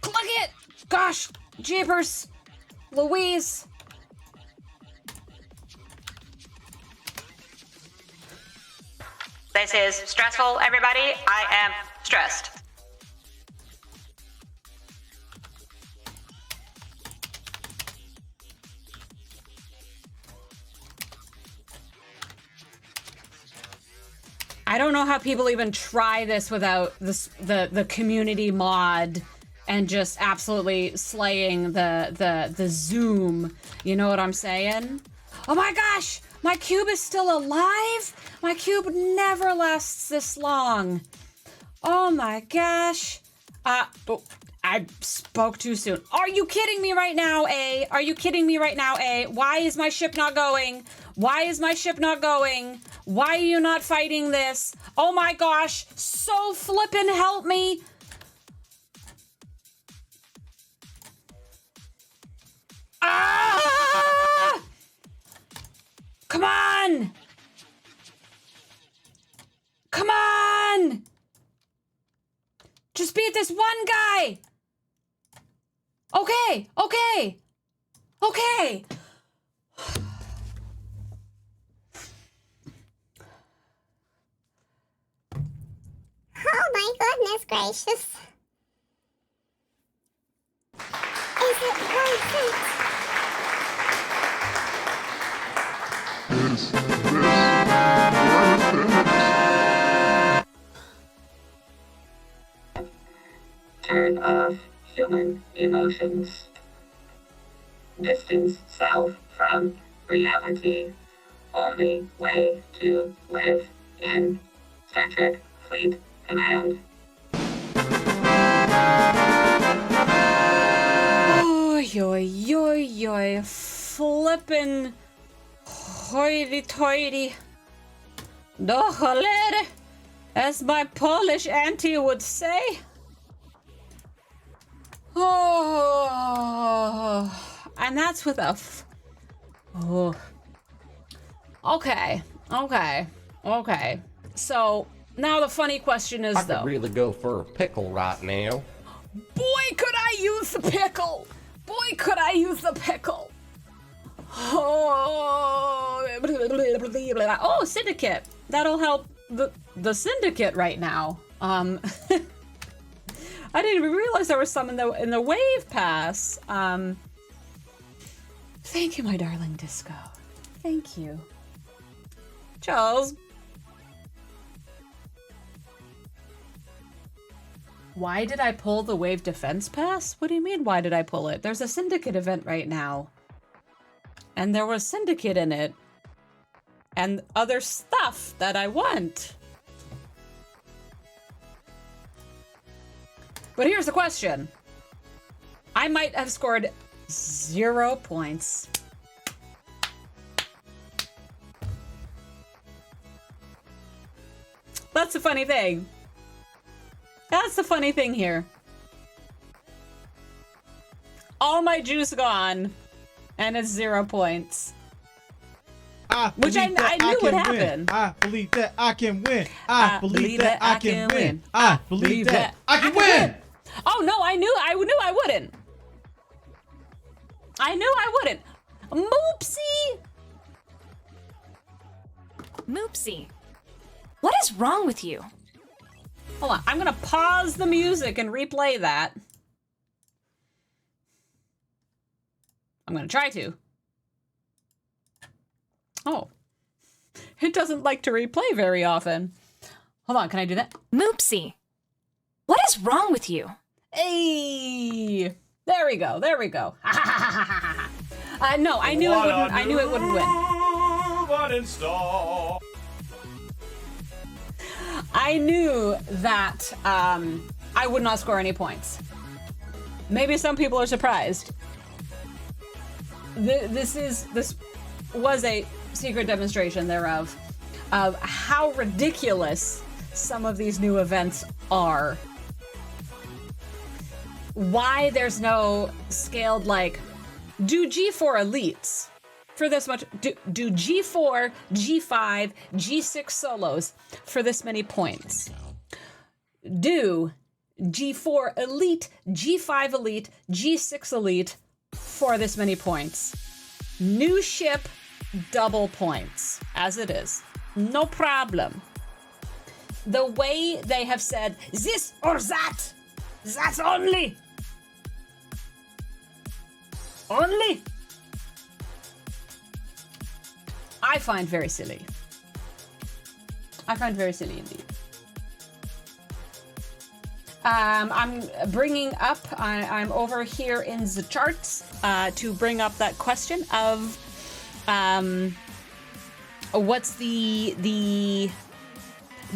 Click it! Gosh, jeepers, Louise. This is stressful, everybody. I am stressed. I don't know how people even try this without the community mod and just absolutely slaying the Zoom. You know what I'm saying? Oh my gosh! My cube is still alive? My cube never lasts this long. Oh my gosh. I spoke too soon. Are you kidding me right now, A? Are you kidding me right now, A? Why is my ship not going? Why is my ship not going? Why are you not fighting this? Oh my gosh. So flippin' help me. Ah! Come on! Come on! Just beat this one guy! Okay. Oh my goodness gracious. Is it worth it? Is this worth it? Turn off human emotions. Distance self from reality. Only way to live in Star Trek Fleet Command. Oi. Flippin' hoity-toity. Docholere, as my Polish auntie would say. Oh, and that's with a oh. Okay. So, now the funny question is, I could really go for a pickle right now. Boy, could I use the pickle! Oh, Syndicate. That'll help the Syndicate right now. I didn't even realize there was some in the wave pass. Thank you, my darling Disco. Thank you. Charles. Why did I pull the wave defense pass? What do you mean, why did I pull it? There's a Syndicate event right now. And there was Syndicate in it. And other stuff that I want. But here's the question. I might have scored 0 points. That's the funny thing. That's the funny thing here. All my juice gone, and it's 0 points. Which I knew would win. happen. I believe that I can win. I believe that I can win. I believe that I can win. Oh no, I knew I wouldn't. I knew I wouldn't. Moopsie. Moopsie. What is wrong with you? Hold on, I'm gonna pause the music and replay that. I'm gonna try to. Oh. It doesn't like to replay very often. Hold on, can I do that? Moopsie. What is wrong with you? Hey! There we go, there we go. No, I knew it wouldn't win. I knew that I would not score any points. Maybe some people are surprised. This was a secret demonstration thereof of how ridiculous some of these new events are. Why there's no scaled, like, do G4 elites for this much, do G4, G5, G6 solos for this many points. Do G4 elite, G5 elite, G6 elite for this many points. New ship, double points, as it is. No problem. The way they have said, this or that only. Only. I find very silly. I find very silly indeed. I'm bringing up, I'm over here in the charts to bring up that question of what's the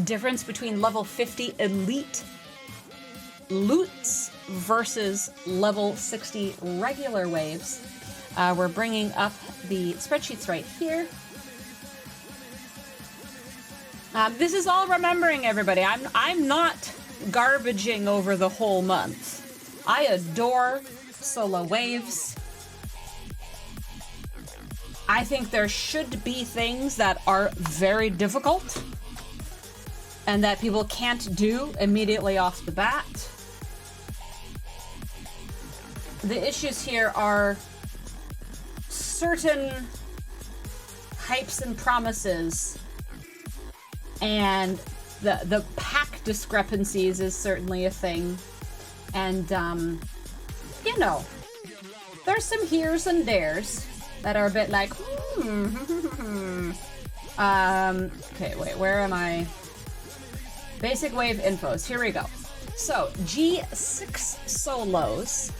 difference between level 50 elite loots versus level 60 regular waves. We're bringing up the spreadsheets right here. This is all remembering, everybody. I'm not garbaging over the whole month. I adore solo waves. I think there should be things that are very difficult and that people can't do immediately off the bat. The issues here are certain hypes and promises, and the pack discrepancies is certainly a thing. And, you know, there's some heres and dares that are a bit like, okay, wait, where am I? Basic wave infos, here we go. So, G6 solos.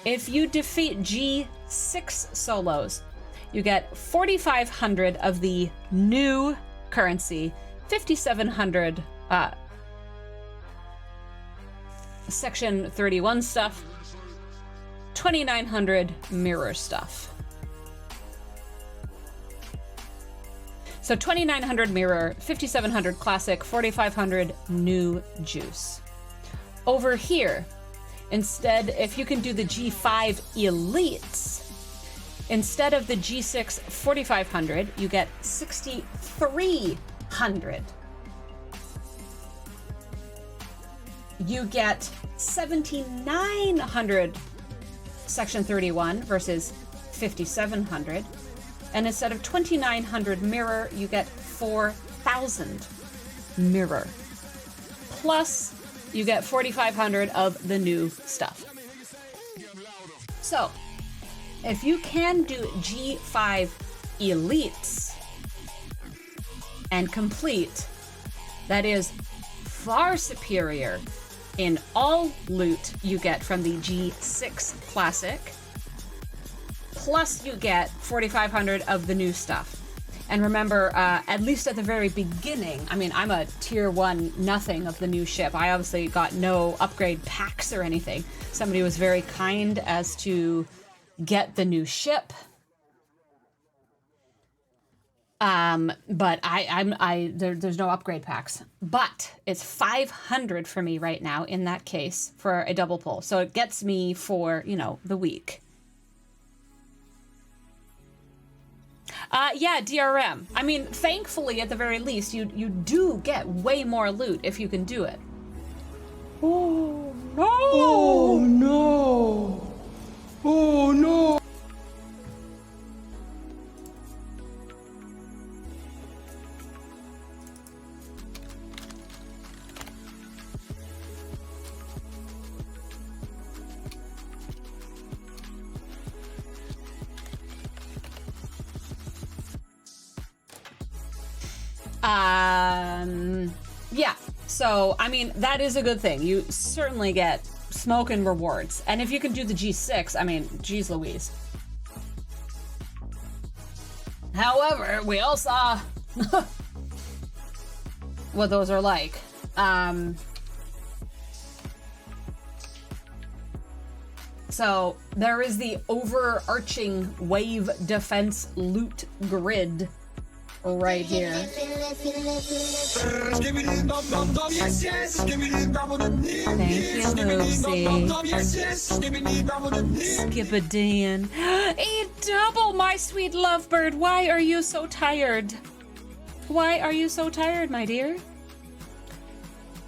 If you defeat G6 solos, you get 4,500 of the new currency, 5,700 Section 31 stuff, 2,900 mirror stuff. So 2,900 mirror, 5,700 classic, 4,500 new juice. Over here, instead, if you can do the G5 elites, instead of the G6 4,500, you get 6,300. You get 7,900 Section 31 versus 5,700. And instead of 2,900 mirror, you get 4,000 mirror. Plus, you get 4,500 of the new stuff. So, if you can do G5 elites and complete, that is far superior in all loot you get from the G6 classic. Plus you get 4,500 of the new stuff. And remember, at least at the very beginning, I mean, I'm a tier 1 nothing of the new ship. I obviously got no upgrade packs or anything. Somebody was very kind as to get the new ship. But there's no upgrade packs. But it's 500 for me right now in that case for a double pull. So it gets me for, you know, the week. Yeah, DRM. I mean, thankfully, at the very least, you do get way more loot if you can do it. Oh, no! Oh, no! Oh, no! Yeah, so, I mean, that is a good thing. You certainly get smoking rewards. And if you can do the G6, I mean, geez Louise. However, we all saw what those are like. So, there is the overarching wave defense loot grid right here. Thank you, Lucy. Skip-a-dan. A double, my sweet lovebird. Why are you so tired? Why are you so tired, my dear?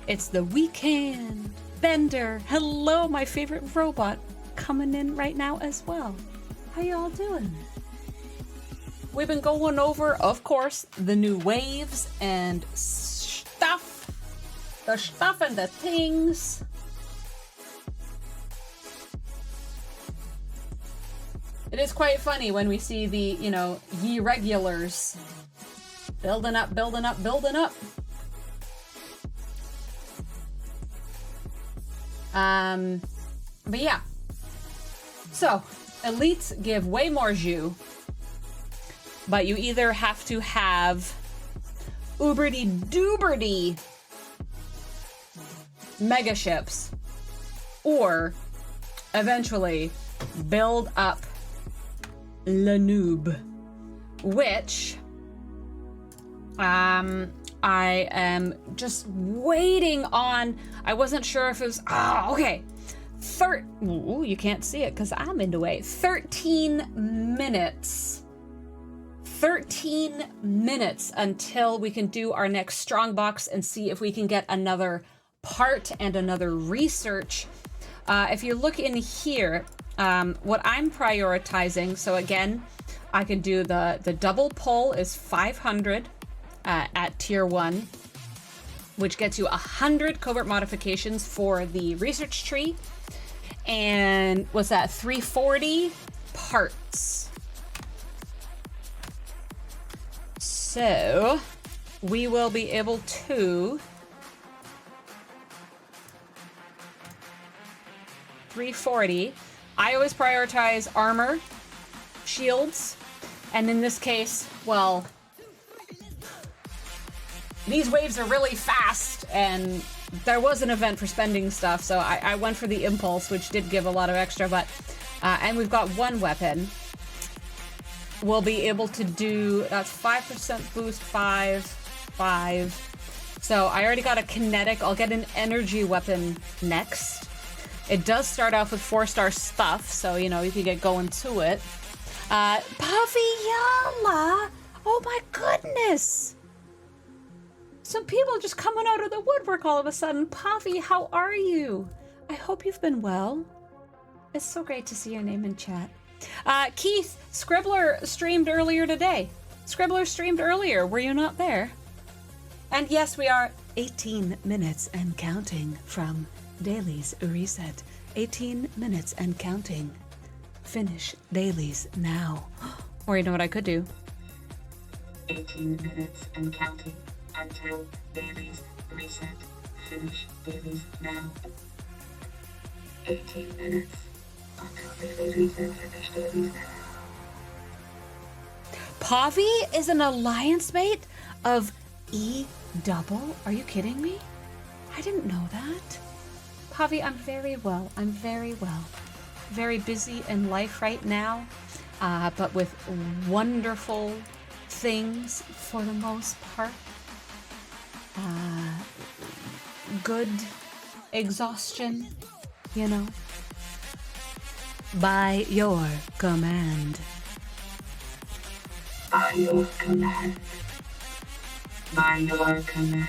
It's the weekend. Bender. Hello, my favorite robot. Coming in right now as well. How y'all doing? We've been going over, of course, the new waves and stuff. The stuff and the things. It is quite funny when we see the, you know, ye regulars building up, building up, building up. But yeah. So, elites give way more jus. But you either have to have uberty-duberty mega ships or eventually build up Le Noob, which I am just waiting on. I wasn't sure if it was, okay. Ooh, you can't see it because I'm in the way. 13 minutes. 13 minutes until we can do our next strongbox and see if we can get another part and another research. If you look in here, what I'm prioritizing, so again, I can do the double pull is 500 at tier 1, which gets you 100 covert modifications for the research tree. And what's that, 340 parts. So, we will be able to 340. I always prioritize armor, shields, and in this case, well, these waves are really fast, and there was an event for spending stuff, so I went for the impulse, which did give a lot of extra, but, and we've got one weapon. We'll be able to do, that's 5% boost, 5. So I already got a kinetic. I'll get an energy weapon next. It does start off with 4-star stuff, so, you know, you can get going to it. Puffy Yala! Oh my goodness! Some people just coming out of the woodwork all of a sudden. Puffy, how are you? I hope you've been well. It's so great to see your name in chat. Keith, Scribbler streamed earlier today. Scribbler streamed earlier. Were you not there? And yes, we are 18 minutes and counting from Dailies Reset. 18 minutes and counting. Finish Dailies now. Or you know what I could do? 18 minutes and counting until Dailies Reset. Finish Dailies now. 18 minutes. Pavi is an alliance mate of E double? Are you kidding me? I didn't know that. Pavi, I'm very well. I'm very well. Very busy in life right now, but with wonderful things for the most part. Good exhaustion, you know. By your command. I By your command. By your command.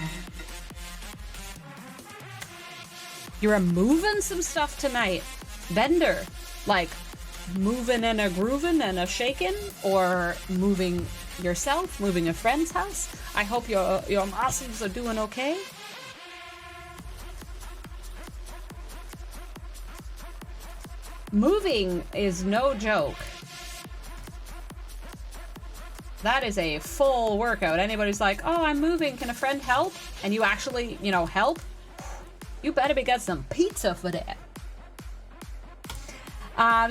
You're moving some stuff tonight. Bender. Like, moving and a grooving and a shaking? Or moving yourself? Moving a friend's house? I hope your muscles are doing okay. Moving is no joke. That is a full workout. Anybody's like, oh, I'm moving, can a friend help? And you actually, help? You better be getting some pizza for that.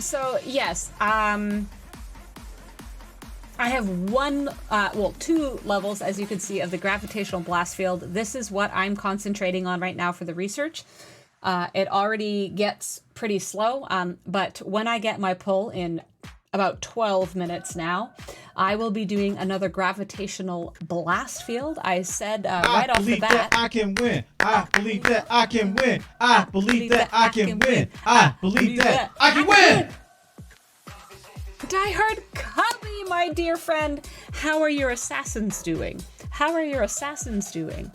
So yes, I have two levels, as you can see, of the gravitational blast field. This is what I'm concentrating on right now for the research. It already gets pretty slow, but when I get my pull in about 12 minutes now, I will be doing another gravitational blast field. I said right off the bat, that I can win. I believe that I can win. I believe that I can win. I believe that I can win. Die Hard Cubby, my dear friend, how are your assassins doing? How are your assassins doing?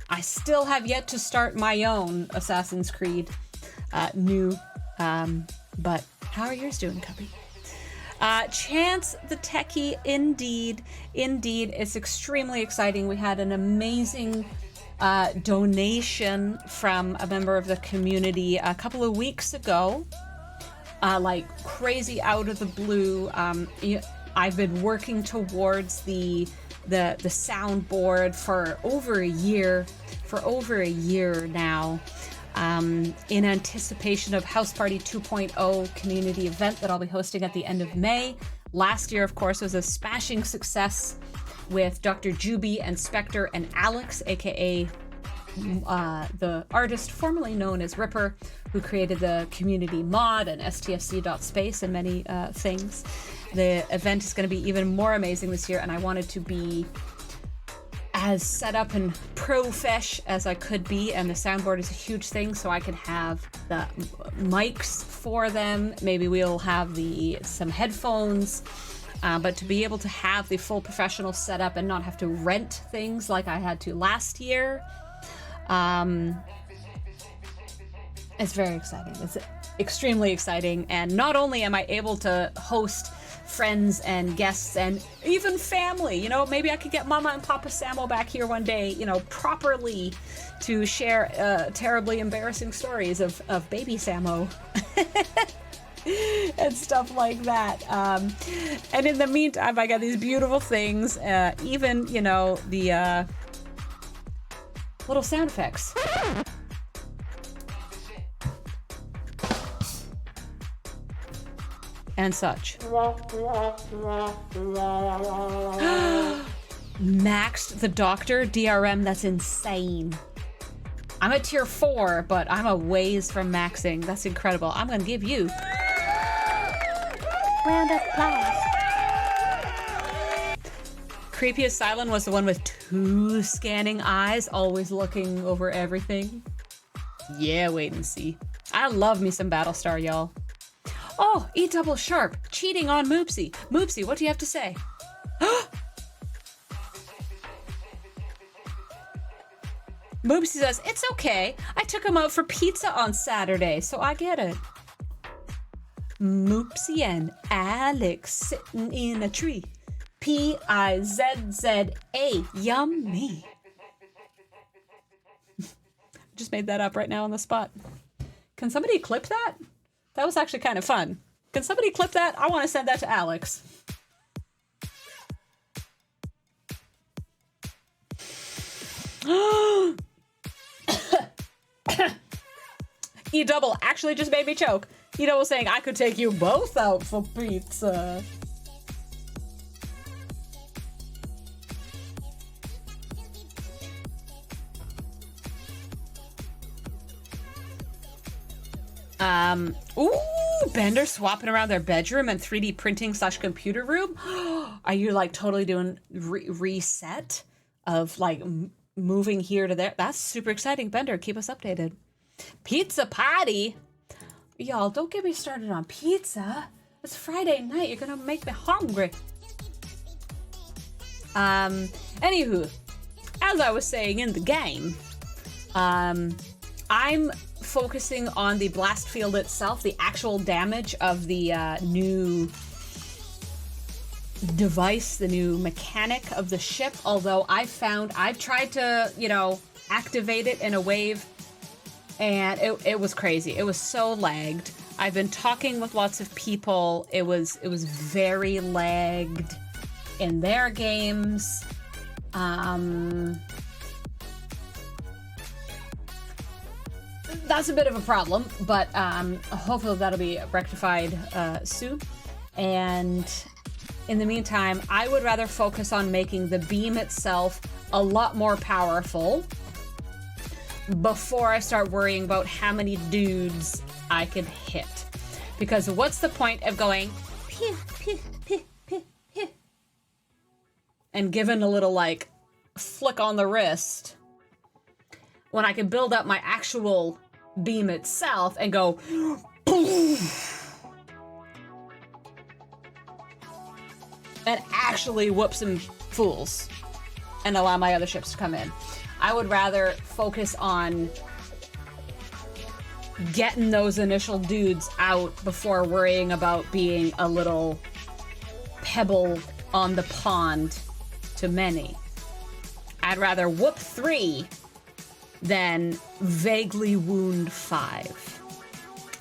I still have yet to start my own Assassin's Creed new, but how are yours doing, Cubby? Chance the Techie, indeed, it's extremely exciting. We had an amazing donation from a member of the community a couple of weeks ago, like crazy out of the blue. I've been working towards the soundboard for over a year now, in anticipation of House Party 2.0 community event that I'll be hosting at the end of May. Last year, of course, was a smashing success with Dr. Juby and Spectre and Alex, aka the artist formerly known as Ripper, who created the community mod and stfc.space and many things. The event is going to be even more amazing this year, and I wanted to be as set up and profesh as I could be, and the soundboard is a huge thing, so I can have the mics for them. Maybe we'll have some headphones, but to be able to have the full professional setup and not have to rent things like I had to last year, it's very exciting. It's extremely exciting, and not only am I able to host friends and guests and even family, maybe I could get Mama and Papa Samo back here one day, properly to share terribly embarrassing stories of baby Samo and stuff like that. And in the meantime, I got these beautiful things, even, the little sound effects. And such. Maxed the Doctor DRM, that's insane. I'm at tier 4, but I'm a ways from maxing. That's incredible. I'm gonna give you round of applause. Creepy Asylum was the one with 2 scanning eyes, always looking over everything. Yeah, wait and see. I love me some Battlestar, y'all. Oh, E double sharp, cheating on Moopsy. Moopsy, what do you have to say? Moopsy says, it's okay. I took him out for pizza on Saturday, so I get it. Moopsy and Alex sitting in a tree. P-I-Z-Z-A, yummy. Just made that up right now on the spot. Can somebody clip that? That was actually kind of fun. Can somebody clip that? I want to send that to Alex. E-double actually just made me choke. E-double saying, I could take you both out for pizza. Ooh, Bender swapping around their bedroom and 3D printing / computer room. Are you like totally doing reset of like moving here to there? That's super exciting. Bender, keep us updated. Pizza party. Y'all, don't get me started on pizza. It's Friday night. You're gonna make me hungry. Anywho, as I was saying in the game, I'm focusing on the blast field itself, the actual damage of the new device, the new mechanic of the ship. Although I've tried to, you know, activate it in a wave, and it was crazy. It was so lagged. I've been talking with lots of people. It was very lagged in their games. That's a bit of a problem, but hopefully that'll be rectified soon. And in the meantime, I would rather focus on making the beam itself a lot more powerful before I start worrying about how many dudes I can hit. Because what's the point of going pew, pew, pew, pew, pew, and giving a little like flick on the wrist when I can build up my actual beam itself and go boom, and actually whoop some fools and allow my other ships to come in. I would rather focus on getting those initial dudes out before worrying about being a little pebble on the pond to many. I'd rather whoop 3 than vaguely wound 5.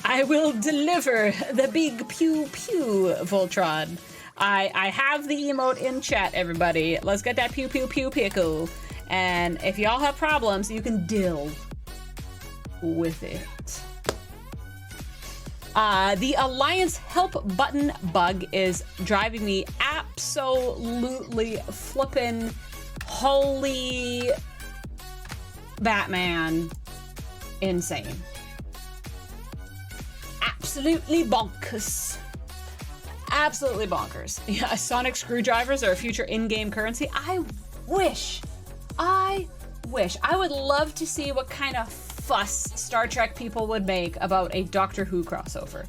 I will deliver the big pew pew, Voltron. I have the emote in chat, everybody. Let's get that pew pew pew pickle. And if y'all have problems, you can deal with it. The Alliance help button bug is driving me absolutely flippin' holy Batman insane. Absolutely bonkers. Absolutely bonkers. Yeah, sonic screwdrivers are a future in-game currency. I wish. I would love to see what kind of fuss Star Trek people would make about a Doctor Who crossover.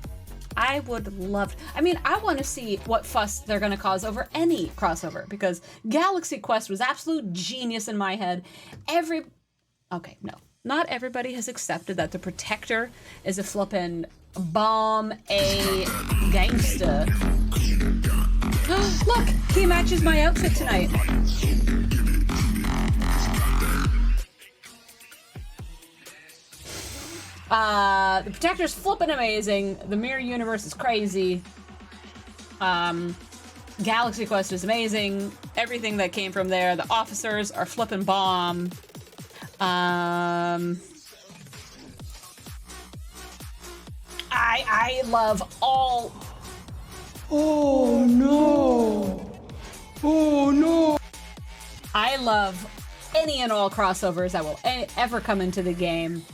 I would love, I mean, I want to see what fuss they're going to cause over any crossover, because Galaxy Quest was absolute genius in my head. Okay, no. Not everybody has accepted that the Protector is a flippin' bomb a gangster. Look, he matches my outfit tonight. The Protector's flippin' amazing. The Mirror Universe is crazy. Galaxy Quest is amazing. Everything that came from there. The officers are flippin' bomb. I love all. Oh no! Oh no! I love any and all crossovers that will ever come into the game.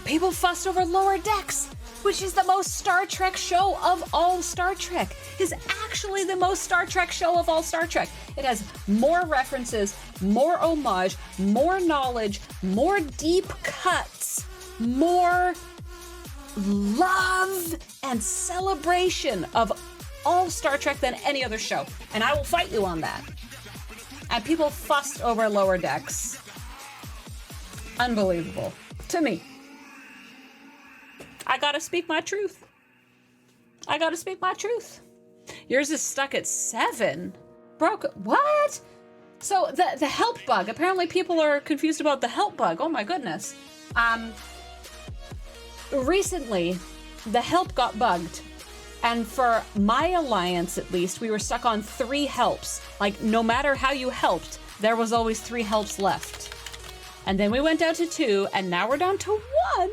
People fussed over Lower Decks, which is the most Star Trek show of all Star Trek. Is actually the most Star Trek show of all Star Trek. It has more references, more homage, more knowledge, more deep cuts, more love and celebration of all Star Trek than any other show. And I will fight you on that. And people fussed over Lower Decks. Unbelievable. To me. I gotta speak my truth. I gotta speak my truth. Yours is stuck at 7. Broke. What? So the help bug. Apparently people are confused about the help bug. Oh my goodness. Recently, the help got bugged. And for my alliance, at least, we were stuck on 3 helps. Like, no matter how you helped, there was always 3 helps left. And then we went down to 2, and now we're down to 1.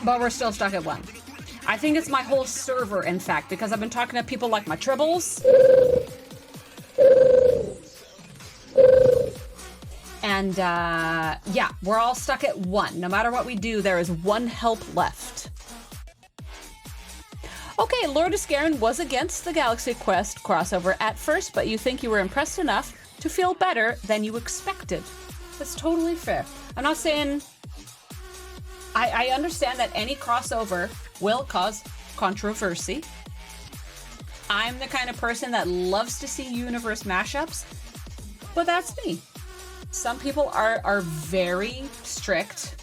But we're still stuck at 1. I think it's my whole server, in fact, because I've been talking to people like my tribbles. And, yeah, we're all stuck at 1. No matter what we do, there is 1 help left. Okay, Lord Iscaron was against the Galaxy Quest crossover at first, but you think you were impressed enough to feel better than you expected. That's totally fair. I'm not saying I understand that any crossover will cause controversy. I'm the kind of person that loves to see universe mashups, but that's me. Some people are very strict.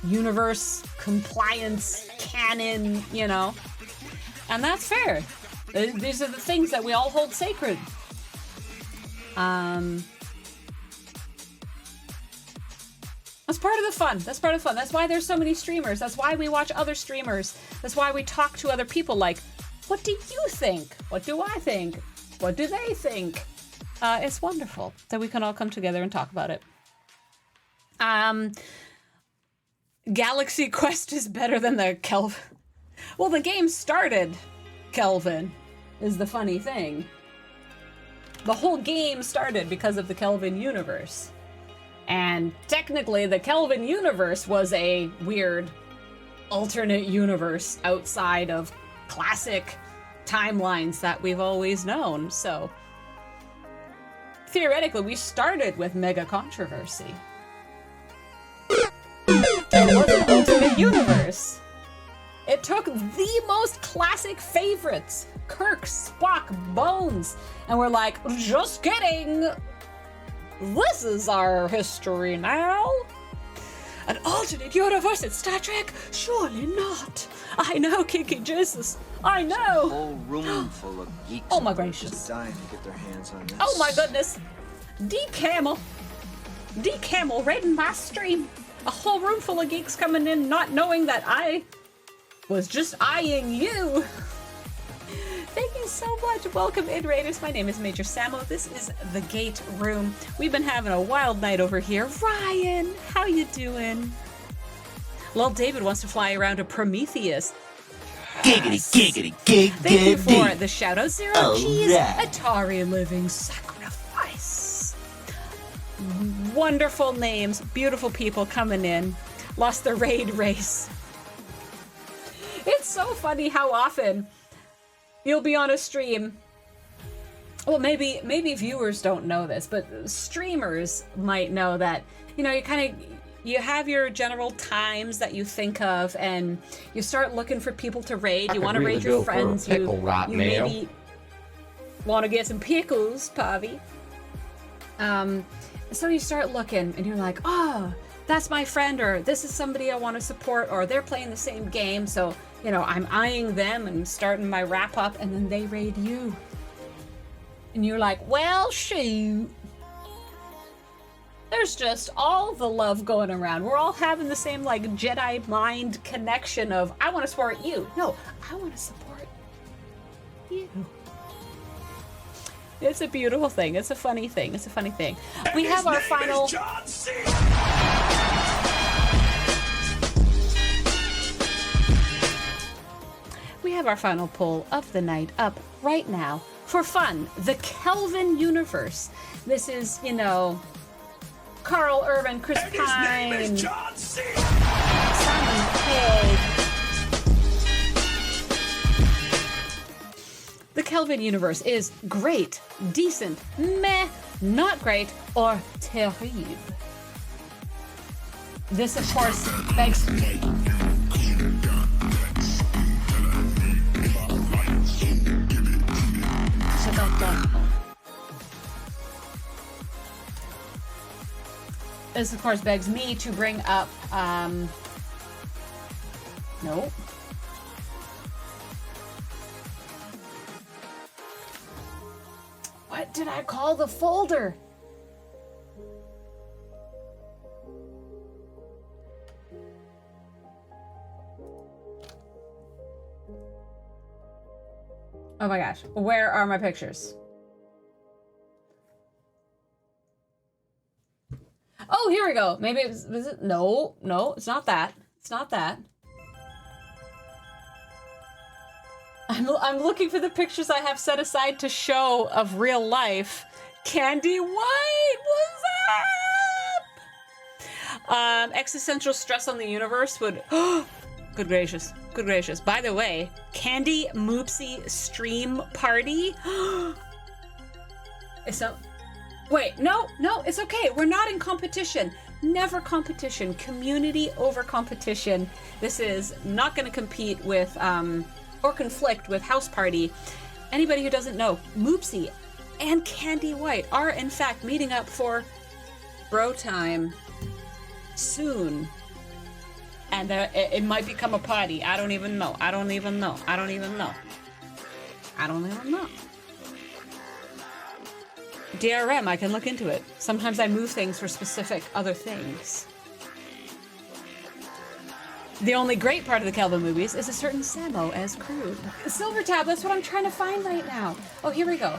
Universe compliance, canon, you know, and that's fair. These are the things that we all hold sacred. That's part of the fun. That's part of the fun. That's why there's so many streamers. That's why we watch other streamers. That's why we talk to other people like, what do you think? What do I think? What do they think? It's wonderful that we can all come together and talk about it. Galaxy Quest is better than the Kelvin. Well, the game started Kelvin, is the funny thing. The whole game started because of the Kelvin universe. And technically, the Kelvin universe was a weird alternate universe outside of classic timelines that we've always known. So, theoretically, we started with mega controversy. It was an alternate universe. It took the most classic favorites, Kirk, Spock, Bones, and we're like, just kidding. This is our history now. An alternate universe in Star Trek? Surely not. I know, Kinky Jesus. I know. A whole room full of geeks. Oh my gracious. Just dying to get their hands on this. Oh my goodness. D Camel raiding my stream. A whole room full of geeks coming in not knowing that I was just eyeing you. Thank you so much. Welcome in, Raiders. My name is Major Samo. This is the Gate Room. We've been having a wild night over here. Ryan, how you doing? Lil David wants to fly around a Prometheus. Giggity, giggity, giggity. Thank you for the shout-out. Zero Cheese, right. Atari Living Sacrifice. Wonderful names, beautiful people coming in. Lost the raid race. It's so funny how often you'll be on a stream. Well, maybe viewers don't know this, but streamers might know that, you know, you have your general times that you think of, and you start looking for people to raid. You want to raid your friends. You maybe want to get some pickles, Pavi. So you start looking, and you're like, oh, that's my friend, or this is somebody I want to support, or they're playing the same game, so, you know, I'm eyeing them and starting my wrap up, and then they raid you. And you're like, well, shoot. There's just all the love going around. We're all having the same, like, Jedi mind connection of, I want to support you. No, I want to support you. It's a beautiful thing. It's a funny thing. It's a funny thing. We have our final... We have our final poll of the night up right now. For fun, the Kelvin universe. This is, you know, Carl Urban, Chris Pine, Simon Pegg. The Kelvin universe is great, decent, meh, not great, or terrible. This, of course, begs... This, of course, begs me to bring up, no. What did I call the folder? Oh my gosh, where are my pictures? Oh, here we go. Maybe it was it? No, it's not that. It's not that. I'm looking for the pictures I have set aside to show of real life. Candy White, what's up? Existential stress on the universe would... Good gracious. Good gracious. By the way, Candy Moopsy stream party. It's not... Wait, no, it's okay. We're not in competition. Never competition. Community over competition. This is not going to compete with, or conflict with House Party. Anybody who doesn't know, Moopsy and Candy White are, in fact, meeting up for bro time soon. And it might become a party. I don't even know. I don't even know. I don't even know. I don't even know. DRM, I can look into it. Sometimes I move things for specific other things. The only great part of the Kelvin movies is a certain Samo as crude. Silver tab, that's what I'm trying to find right now. Oh, here we go.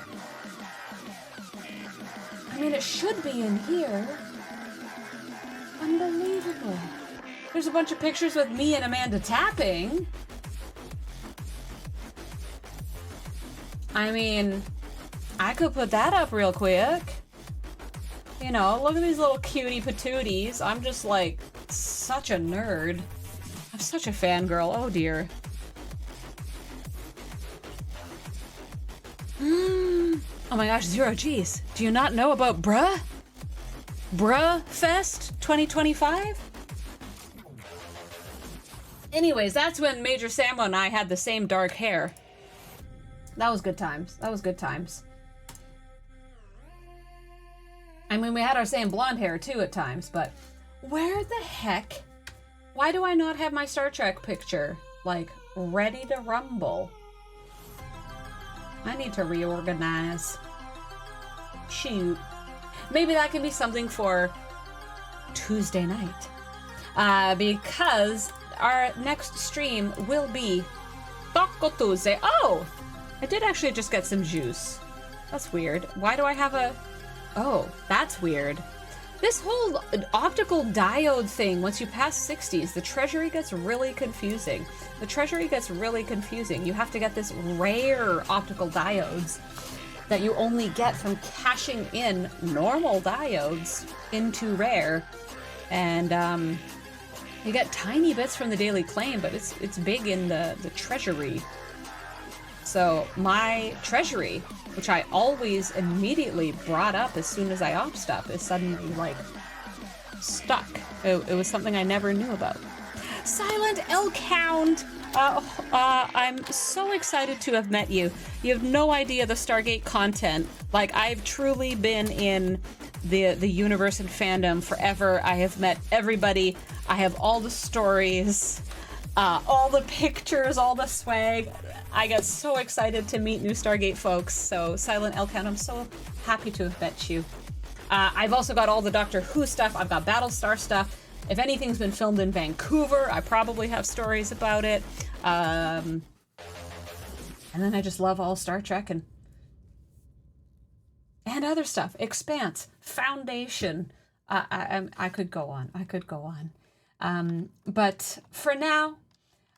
I mean, it should be in here. Unbelievable. There's a bunch of pictures with me and Amanda tapping. I mean, I could put that up real quick. You know, look at these little cutie patooties. I'm just like such a nerd. I'm such a fangirl. Oh dear. Oh my gosh, 0Gs. Do you not know about Bruh? Bruh Fest 2025? Anyways, that's when Major Samo and I had the same dark hair. That was good times. That was good times. I mean, we had our same blonde hair too at times, but where the heck? Why do I not have my Star Trek picture, like, ready to rumble? I need to reorganize. Shoot. Maybe that can be something for Tuesday night. Because our next stream will be Taco Tuesday. Oh! I did actually just get some juice. That's weird. Why do I have a... Oh, that's weird. This whole optical diode thing, once you pass 60s, the treasury gets really confusing. The treasury gets really confusing. You have to get this rare optical diodes that you only get from cashing in normal diodes into rare. And you get tiny bits from the daily claim, but it's big in the treasury. So my treasury, which I always immediately brought up as soon as I op stuff, is suddenly like stuck. It was something I never knew about. Silent Elkhound! I'm so excited to have met you. You have no idea the Stargate content. Like, I've truly been in the universe and fandom forever. I have met everybody. I have all the stories, all the pictures, all the swag. I get so excited to meet new Stargate folks. So, Silent Elkhound, I'm so happy to have met you. I've also got all the Doctor Who stuff. I've got Battlestar stuff. If anything's been filmed in Vancouver, I probably have stories about it. And then I just love all Star Trek and other stuff. Expanse, Foundation. I could go on. I could go on. But for now,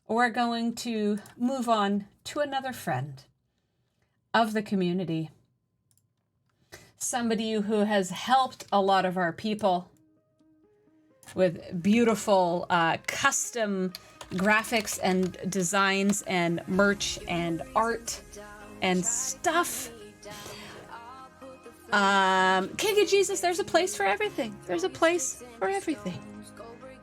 we're going to move on to another friend of the community. Somebody who has helped a lot of our people with beautiful custom graphics and designs and merch and art and stuff. King of Jesus, there's a place for everything. There's a place for everything.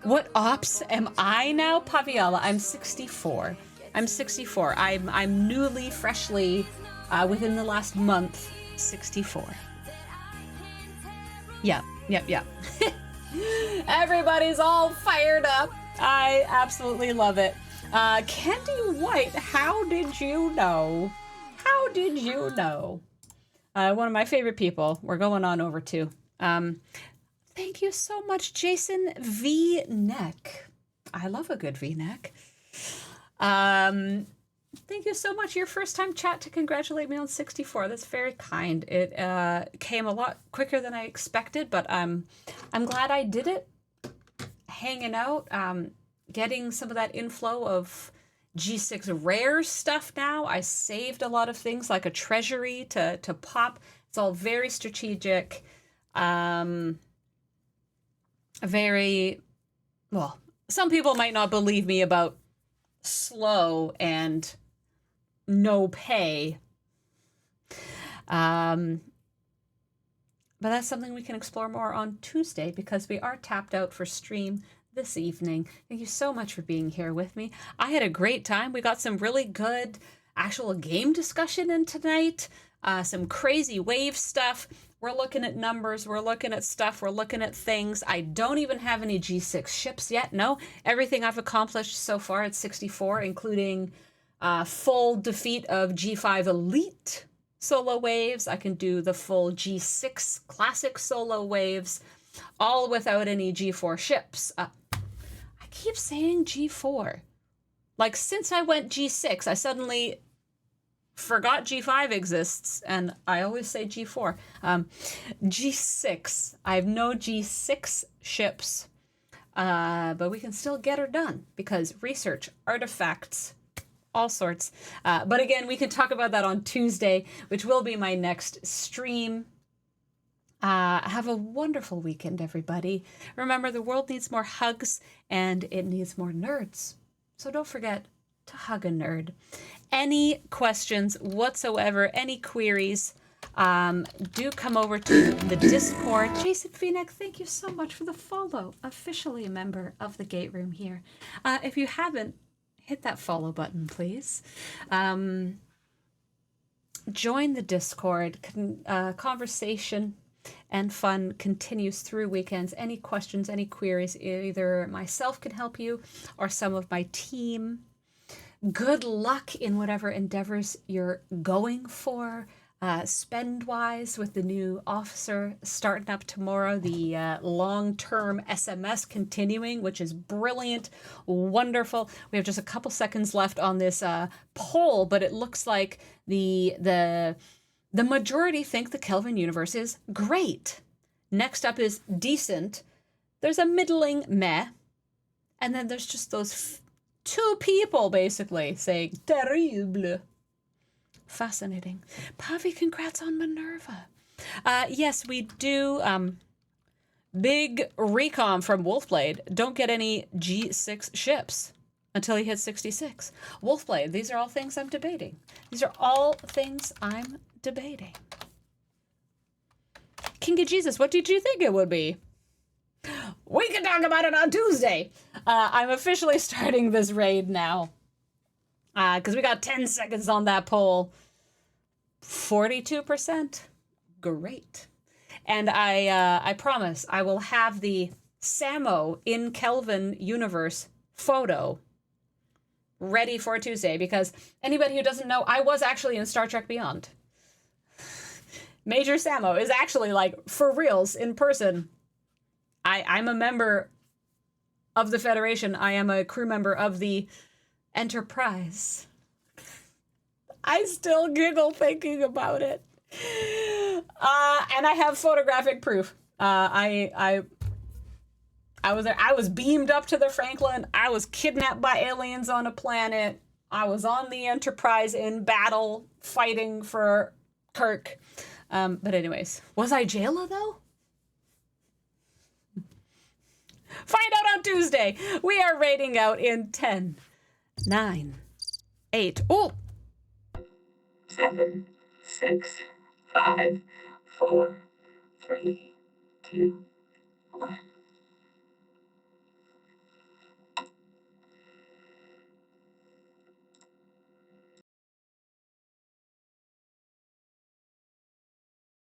What ops am I now? Paviala, I'm 64. I'm 64. I'm newly, freshly, within the last month, 64. Yeah. Everybody's all fired up. I absolutely love it. Candy White, how did you know? How did you know? One of my favorite people. We're going on over to. Thank you so much, Jason V-Neck. I love a good V-neck. Thank you so much. Your first time chat to congratulate me on 64. That's very kind. It came a lot quicker than I expected, but I'm glad I did it. Hanging out, getting some of that inflow of G6 rare stuff now. I saved a lot of things like a treasury to pop. It's all very strategic. Very, well, some people might not believe me about slow and no pay. But that's something we can explore more on Tuesday because we are tapped out for stream this evening. Thank you so much for being here with me. I had a great time. We got some really good actual game discussion in tonight. Some crazy wave stuff. We're looking at numbers. We're looking at stuff. We're looking at things. I don't even have any G6 ships yet. No, everything I've accomplished so far at 64, including full defeat of G5 Elite solo waves. I can do the full G6 classic solo waves, all without any G4 ships. I keep saying G4. Like, since I went G6, I suddenly forgot G5 exists, and I always say G4. G6. I have no G6 ships, but we can still get her done because research, artifacts, all sorts. But again, we can talk about that on Tuesday, which will be my next stream. Have a wonderful weekend, everybody. Remember, the world needs more hugs and it needs more nerds. So don't forget to hug a nerd. Any questions whatsoever, any queries, do come over to the Discord. Jason Phoenix, thank you so much for the follow. Officially a member of the Gate Room here. If you haven't, hit that follow button, please. Join the Discord. Conversation and fun continues through weekends. Any questions, any queries, either myself can help you or some of my team. Good luck in whatever endeavors you're going for. Spend-wise with the new officer starting up tomorrow, the long-term SMS continuing, which is brilliant, wonderful. We have just a couple seconds left on this poll, but it looks like the majority think the Kelvin universe is great. Next up is decent. There's a middling meh, and then there's just those two people basically saying terrible. Fascinating. Pavi, congrats on Minerva. Yes, we do. Big recom from Wolfblade. Don't get any G6 ships until you hit 66. Wolfblade, these are all things I'm debating. These are all things I'm debating. King of Jesus, what did you think it would be? We can talk about it on Tuesday. I'm officially starting this raid now. Because we got 10 seconds on that poll. 42%. Great. And I promise I will have the Samo in Kelvin universe photo ready for Tuesday, because anybody who doesn't know, I was actually in Star Trek Beyond. Major Samo is actually, like, for reals, in person. I'm a member of the Federation. I am a crew member of the Enterprise. I still giggle thinking about it. And I have photographic proof. I was there. I was beamed up to the Franklin. I was kidnapped by aliens on a planet. I was on the Enterprise in battle fighting for Kirk. But anyways, was I Jayla though? Find out on Tuesday. We are rating out in 10, 9, 8. Oh! 7, 6, 5, 4, 3, 2,